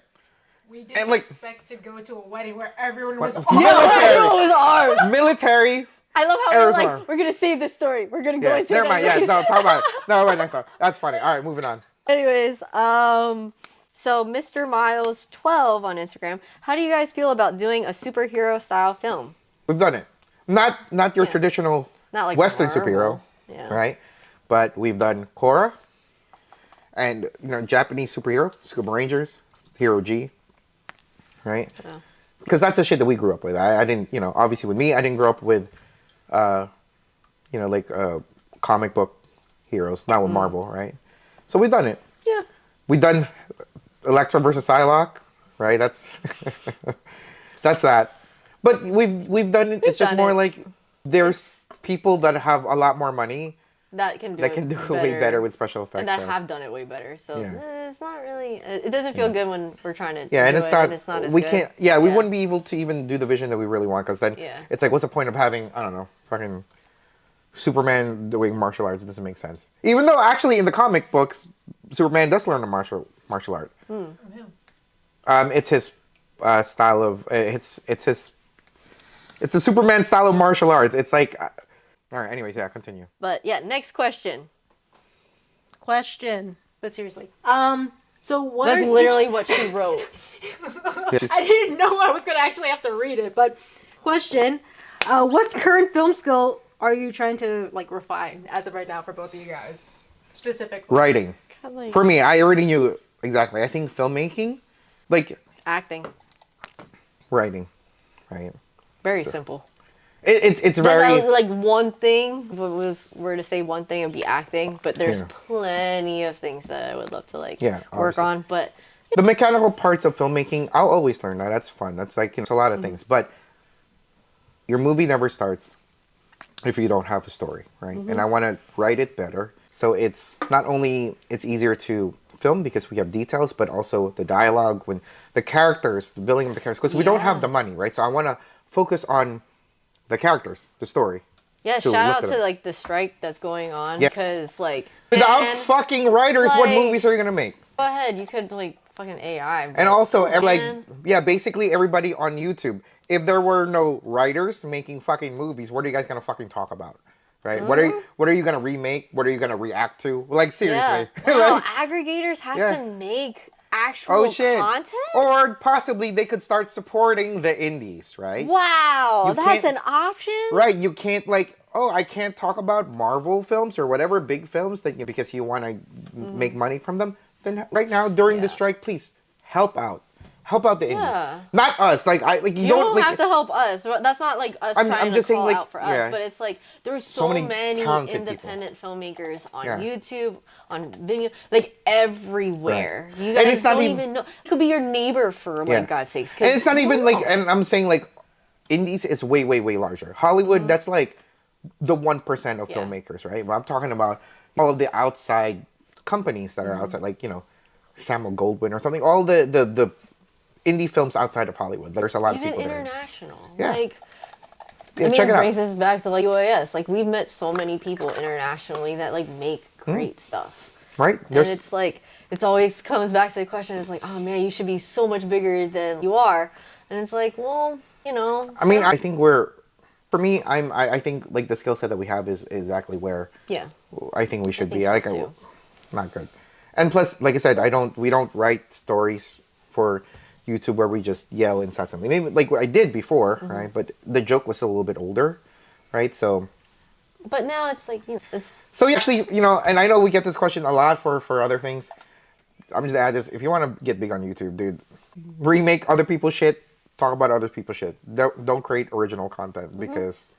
We didn't And, like- expect to go to a wedding where everyone was What- armed. Yeah, I know it was ours. Military. I love how we're Arizona. like, we're gonna save this story. We're gonna go Yeah, into never that mind. Yeah, later. no, talk about it. No, wait, next time. That's funny. All right, moving on. Anyways, so Mr. Miles 12 on Instagram. How do you guys feel about doing a superhero style film? We've done it. Not your Yeah. traditional Not like Western Marvel. superhero, Yeah. right? But we've done Korra, and Japanese superhero, Scuba Rangers, Hero G, right? Yeah. Because that's the shit that we grew up with. I didn't, obviously with me, I didn't grow up with, comic book heroes, not with Marvel, right? So we've done it. Yeah. We've done Elektra versus Psylocke, right? That's that's that. But we've done it. It's just done more it. like there's people that have a lot more money That can do that can do it way better with special effects. and that so. have done it way better. So Yeah. it's not really. It doesn't feel good when we're trying to. Yeah, and do it's it not. And it's not as we good. can't. Yeah, we wouldn't be able to even do the vision that we really want because then Yeah. it's like, what's the point of having fucking Superman doing martial arts? It doesn't make sense. Even though actually in the comic books, Superman does learn a martial art. It's his style of it's the Superman style of martial arts. It's like, all right. Anyways, yeah, continue. But yeah, next question. Question. But seriously. So what That's are you- literally what she wrote. I didn't know I was gonna actually have to read it, but question. What current film skill are you trying to refine as of right now for both of you guys? Specifically. Writing. Kinda like For me, I already knew exactly. I think filmmaking, like acting. writing, right? Very simple. It's very. Like one thing, if it were to say one thing, it would be acting. But there's Yeah. plenty of things that I would love to Yeah, work obviously. on. But The mechanical parts of filmmaking, I'll always learn that. That's fun. That's like it's a lot of things. But your movie never starts if you don't have a story, right? And I want to write it better. So it's not only it's easier to film because we have details, but also the dialogue, when the characters, the building of the characters, because we don't Yeah. have the money, right? So I want to focus on the characters, the story. yeah, to shout lift out it to up. like the strike that's going on Yes. because like Without man, fucking writers, what like- movies are you gonna make? go ahead, you could like fucking AI. And also, man. basically everybody on YouTube. If there were no writers making fucking movies, what are you guys gonna fucking talk about, right? What are you gonna remake? What are you gonna react to? Like seriously, Yeah. Wow, Like, aggregators have Yeah. to make actual oh shit. content. Or possibly they could start supporting the indies, right? Wow, You that's can't- an option. Right, you can't I can't talk about Marvel films or whatever big films that because you want to make money from them. Then right now during the Yeah. strike, please help out the indies, Yeah. not us. You You don't don't have to help us. That's not like us I'm trying just to saying, call like, out for us, yeah. but it's like there's So so, many many talented independent filmmakers on Yeah. YouTube, on Vimeo, like everywhere. Right. You And guys it's not don't even- even know. It could be your neighbor for Yeah. like God's sakes. 'cause And it's not you even don't like, know. and I'm saying like, indies is way, way, way larger. Hollywood, that's like the 1% of Mm-hmm. Yeah. filmmakers, right? But I'm talking about all of the outside companies that are Mm-hmm. outside, like Samuel Goldwyn or something. All the indie films outside of Hollywood. There's a lot of Even people there. international. Yeah. Like Yeah, I mean, check it it out. brings us back to like UAS. Like we've met so many people internationally that like make great stuff. Right? And it's like it's always comes back to the question. It's like, oh man, you should be so much bigger than you are. And it's like, well, I mean, I think for me, I think like the skill set that we have is exactly where yeah. I think we should think be. so, Like, too. not good. And plus, like I said, we don't write stories for YouTube where we just yell incessantly. Maybe like what I did before, Mm-hmm. right? But the joke was still a little bit older, right? So But now it's like, it's So actually, and I know we get this question a lot for other things. I'm just gonna add this. If you want to get big on YouTube, dude, remake other people's shit, talk about other people's shit. Don't create original content because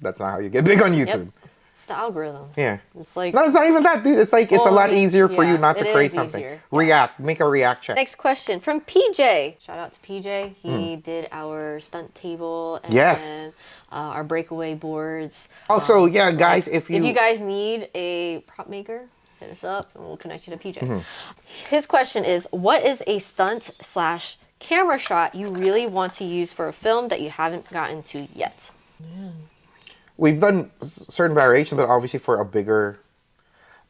that's not how you get big on yep. YouTube. It's the algorithm. Yeah. It's like No, it's not even that, dude. It's like it's a well, I lot mean, easier for you yeah, not to it create is something. easier. React. Make a React check. Next question from PJ. Shout out to PJ. He did our stunt table and Yes. our breakaway boards. Also, yeah, guys, if you guys need a prop maker, hit us up and we'll connect you to PJ. His question is, what is a stunt slash camera shot you really want to use for a film that you haven't gotten to yet? we've done certain variations, but obviously for a bigger,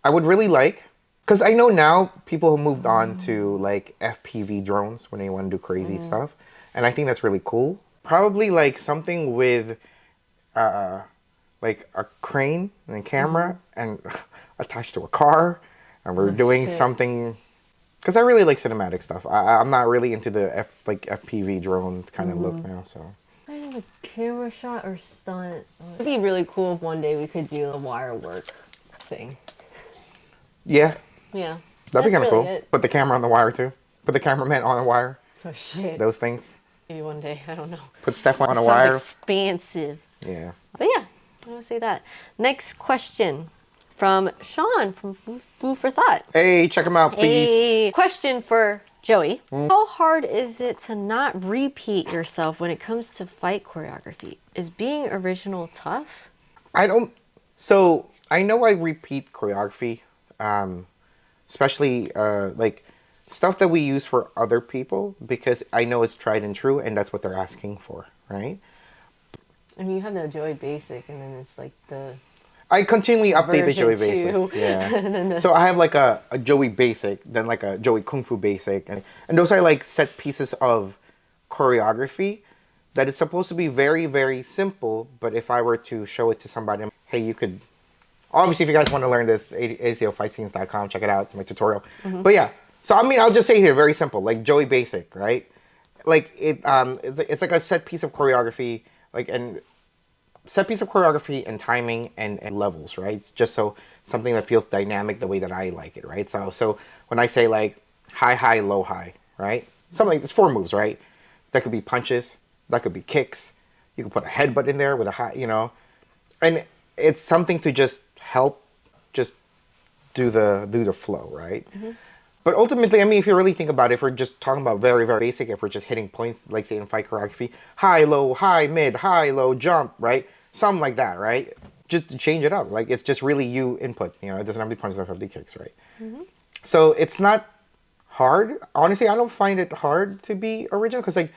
I would really like, because I know now people have moved on to like FPV drones when they want to do crazy stuff, and I think that's really cool. Probably like something with, like a crane and a camera and attached to a car, and we're doing shit. something. Because I really like cinematic stuff. I'm not really into the FPV drone kind of look now, so. Kind of a camera shot or stunt. It'd be really cool if one day we could do a wire work thing. Yeah, Yeah. that'd be kind of really cool. it. Put the camera on the wire too. Put the cameraman on the wire. Oh shit. Those things. Maybe one day. I don't know. Put Steph on a Sounds wire. expansive. Yeah. But yeah, I want to say that. Next question from Sean from Food for Thought. Hey, check them out, please. A question for Joey. How hard is it to not repeat yourself when it comes to fight choreography? Is being original tough? I don't. So I know I repeat choreography, especially like stuff that we use for other people because I know it's tried and true, and that's what they're asking for, right? I mean, you have the Joey Basic, and then it's like the I continually update the Joey version Basics. 2. Yeah. So I have like a Joey Basic, then like a Joey Kung Fu Basic, and those are like set pieces of choreography that it's supposed to be very, very simple. But if I were to show it to somebody, hey, you could. Obviously, if you guys want to learn this, acofightscenes.com, check it out. It's my tutorial. But yeah, so I mean, I'll just say here, very simple, like Joey Basic, right? Like it's like a set piece of choreography, like and set piece of choreography and timing and levels, right? It's just so something that feels dynamic the way that I like it, right? So when I say like high, high, low, high, right? Something like there's 4 moves, right? That could be punches, that could be kicks. You could put a headbutt in there with a high, and it's something to just help, just do the flow, right? But ultimately, I mean, if you really think about it, if we're just talking about very, very basic, if we're just hitting points, like say in fight choreography, high, low, high, mid, high, low, jump, right? Something like that, right? Just to change it up. Like, it's just really you input, it doesn't have to be punches, it doesn't have to be kicks, right? So it's not hard. Honestly, I don't find it hard to be original, because like,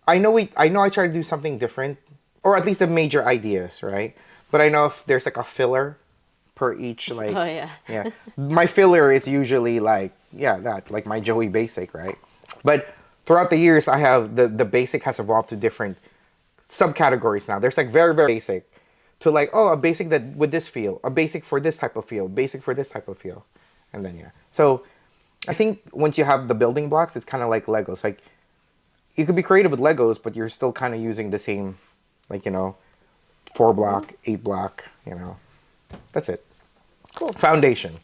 I know I try to do something different, or at least the major ideas, right? But I know if there's like a filler per each, like, Oh yeah. yeah. My filler is usually like, like my Joey Basic, right? But throughout the years, I have the basic has evolved to different subcategories now. There's like very, very basic to like, oh, a basic that with this feel, a basic for this type of feel, basic for this type of feel. And then, yeah. So I think once you have the building blocks, it's kind of like Legos. Like, you could be creative with Legos, but you're still kind of using the same, like, 4 block, 8 block, That's it. Cool. Foundation.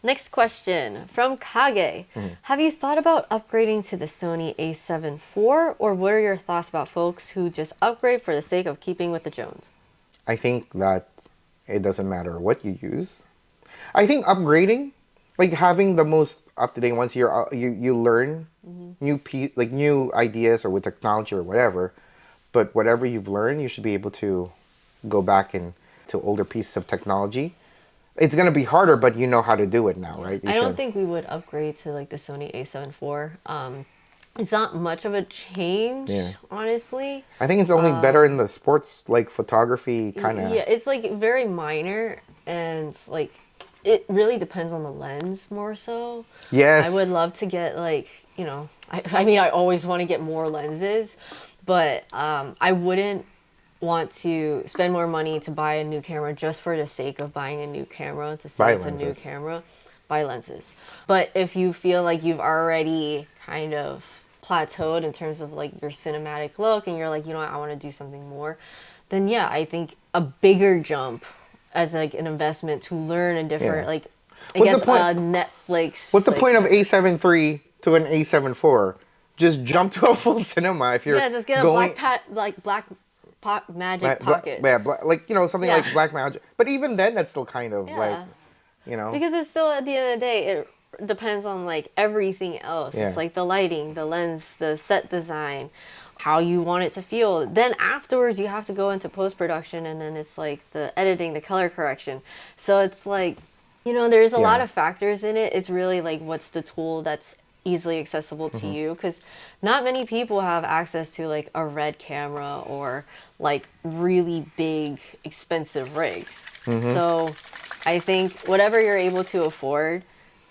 Next question from Kage. Have you thought about upgrading to the Sony A7 IV, or what are your thoughts about folks who just upgrade for the sake of keeping with the Jones? I think that it doesn't matter what you use. I think upgrading, like having the most up-to-date ones, you learn new ideas or with technology or whatever. But whatever you've learned, you should be able to go back to older pieces of technology. It's going to be harder, but you know how to do it now, right? I don't think we would upgrade to like the Sony A7 IV. It's not much of a change, honestly. I think it's only better in the sports, like photography kind of. Yeah, it's like very minor, and like it really depends on the lens more so. Yes. I would love to get like, I mean, I always want to get more lenses, but I wouldn't want to spend more money to buy a new camera just for the sake of buying a new camera, to say it's a new camera. Buy lenses. But if you feel like you've already kind of plateaued in terms of like your cinematic look and you're like, I want to do something more, then yeah, I think a bigger jump as like an investment to learn a different Yeah. like I What's guess the point? Netflix. What's the like, point of A7 III to an A7 IV? Just jump to a full cinema if you're Yeah, just get a going. Magic Pocket. Like something Yeah. like Black Magic. But even then, that's still kind of like, Yeah. you know. Because it's still at the end of the day, it depends on like everything else. Yeah. It's like the lighting, the lens, the set design, how you want it to feel. Then afterwards, you have to go into post production, and then it's like the editing, the color correction. So it's like, there's a lot Yeah. of factors in it. It's really like what's the tool that's easily accessible to you, because not many people have access to like a red camera or like really big expensive rigs. So I think whatever you're able to afford,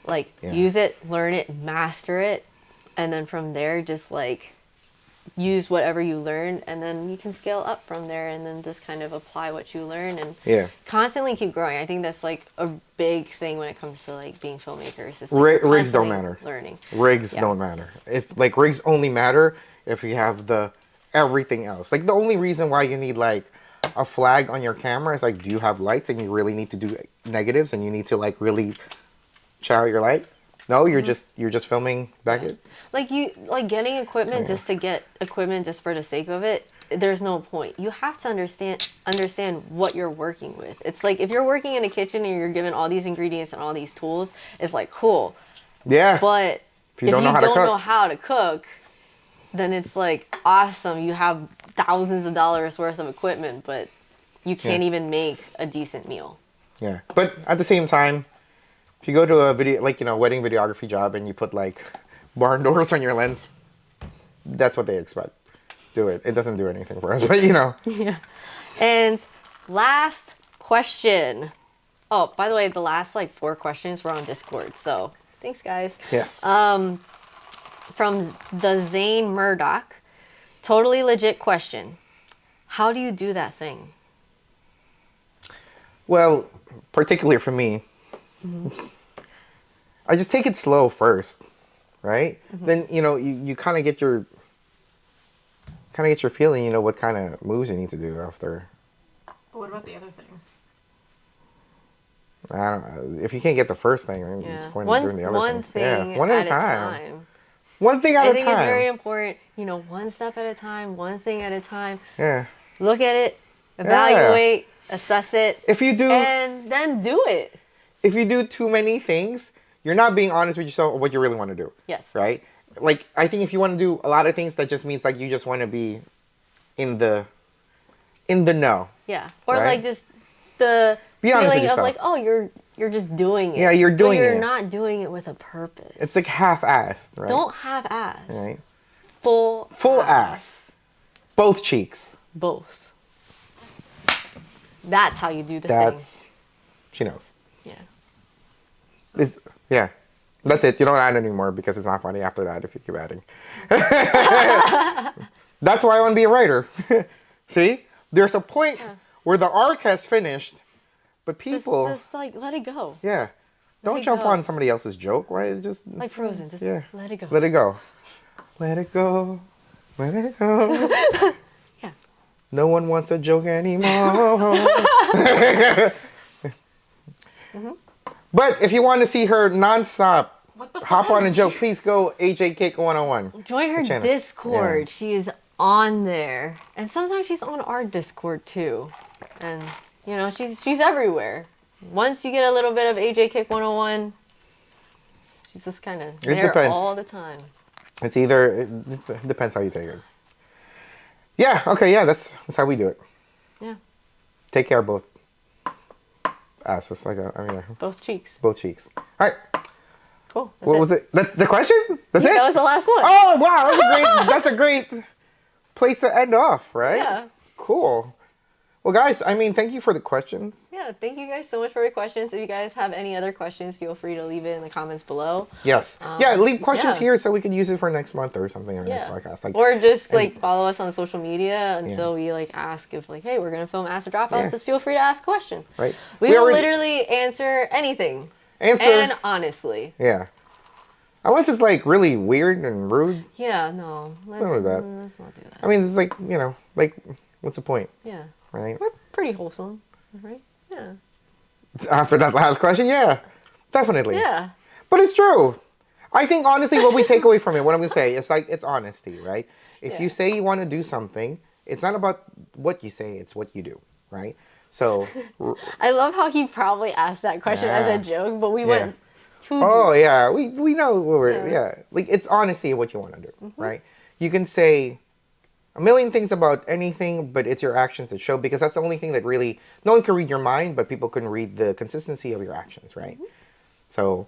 like Yeah. use it, learn it, master it, and then from there just like use whatever you learn, and then you can scale up from there, and then just kind of apply what you learn and Yeah. constantly keep growing. I think that's like a big thing when it comes to like being filmmakers. It's like you're Rigs don't constantly matter. learning. Rigs Yeah. don't matter. If like rigs only matter if you have the everything else. Like the only reason why you need like a flag on your camera is like, do you have lights and you really need to do negatives and you need to like really chow your light? No, you're just filming back it. Like getting equipment just to get equipment just for the sake of it. There's no point. You have to understand what you're working with. It's like if you're working in a kitchen and you're given all these ingredients and all these tools, it's like cool. Yeah. But if you don't know how to cook, then it's like awesome. You have thousands of dollars worth of equipment, but you can't even make a decent meal. Yeah. But at the same time, if you go to a video, like, wedding videography job and you put like barn doors on your lens, that's what they expect. Do it. It doesn't do anything for us, but Yeah. And last question. Oh, by the way, the last like 4 questions were on Discord. So thanks, guys. Yes. From the Zane Murdoch, totally legit question. How do you do that thing? Well, particularly for me, I just take it slow first, right? Then you kind of get your feeling. What kind of moves you need to do after. But what about the other thing? I don't know. If you can't get the first thing, then Yeah. it's point in doing the other One things. thing Yeah, one at a time. One thing at a I think time. it's very important. One step at a time, one thing at a time. Yeah. Look at it, evaluate, assess it, If you do, and then do it. if you do too many things, you're not being honest with yourself or what you really want to do. Yes. Right? Like, I think if you want to do a lot of things, that just means like you just want to be in the know. Yeah. Or Right? like just the Be honest with feeling of yourself. like, oh, you're just doing it. Yeah, you're doing but you're it. not doing it with a purpose. It's like half-assed, right? Don't have ass. Right? Full Ass. Both cheeks. Both. That's how you do the That's, she knows. thing. Yeah. That's it. You don't add anymore because it's not funny after that if you keep adding. That's why I want to be a writer. See? There's a point where the arc has finished, but people... Just like let it go. Yeah. Don't it jump go. on somebody else's joke. Why just... Like Frozen. Just Yeah. let it go. Let it go. Let it go. Let it go. Yeah. No one wants a joke anymore. But if you want to see her nonstop hop on a joke, please go AJ Cake 101. Join her channel. Discord. Yeah. She is on there. And sometimes she's on our Discord too. And she's everywhere. Once you get a little bit of AJ Kick 101, she's just kind of there depends. all the time. It's either, it depends how you take it. Yeah, okay, yeah, that's how we do it. Yeah. Take care of both asses. Both cheeks. Both cheeks. All right. Cool. That's What was it? That's the question? That's it? That was the last one. Oh, wow, that's a great place to end off, right? Yeah. Cool. Well, guys, thank you for the questions. Yeah, thank you guys so much for your questions. If you guys have any other questions, feel free to leave it in the comments below. Yes. Leave questions yeah. here so we can use it for next month or something on next podcast. Or just follow us on social media until we ask if hey, we're gonna film Ask the Dropouts. Yeah. Just feel free to ask a question. Right. We will literally answer anything. And honestly. Yeah. Unless it's really weird and rude. Yeah, no. Let's do that. let's not do that. It's what's the point? Yeah. Right? We're pretty wholesome, right? Yeah. After that last question, yeah, definitely. Yeah. But it's true. I think honestly, what we take away from it, what I'm gonna say, it's like it's honesty, right? If you Yeah. say you want to do something, it's not about what you say; it's what you do, right? So, I love how he probably asked that question as yeah, a joke, but we yeah. went too Oh deep. yeah, we know what we're Yeah. yeah. Like it's honesty of what you want to do, right? You can say a million things about anything, but it's your actions that show because that's the only thing that really no one can read your mind, but people can read the consistency of your actions, right? So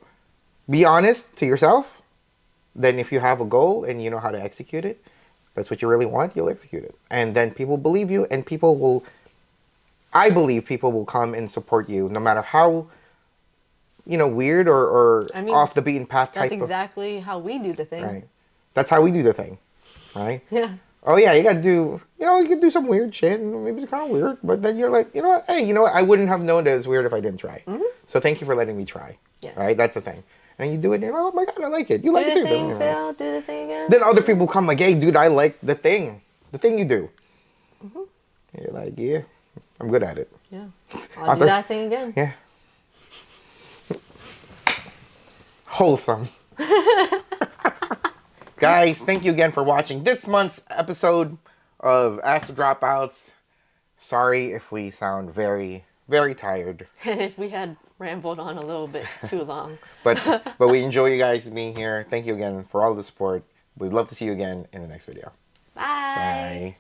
be honest to yourself. Then if you have a goal and you know how to execute it, that's what you really want, you'll execute it. And then people believe you and people will I believe people will come and support you no matter how weird or I mean, off the beaten path that's type of exactly how we do the thing. right. That's how we do the thing, right? Yeah. Oh yeah, you gotta do. You can do some weird shit, and maybe it's kind of weird, but then you're like, you know what? Hey, you know what? I wouldn't have known that it's weird if I didn't try. So thank you for letting me try. Yes. Right? That's the thing. And you do it, and you're like, oh my god, I like it. You Do like it the too. thing, Then, Phil. Do the thing again. then other people come like, hey, dude, I like the thing you do. And you're like, yeah, I'm good at it. Yeah. I'll do After- that thing again. Yeah. Wholesome. Guys, thank you again for watching this month's episode of Ask the Dropouts. Sorry if we sound very, very tired. And if we had rambled on a little bit too long. But we enjoy you guys being here. Thank you again for all the support. We'd love to see you again in the next video. Bye. Bye.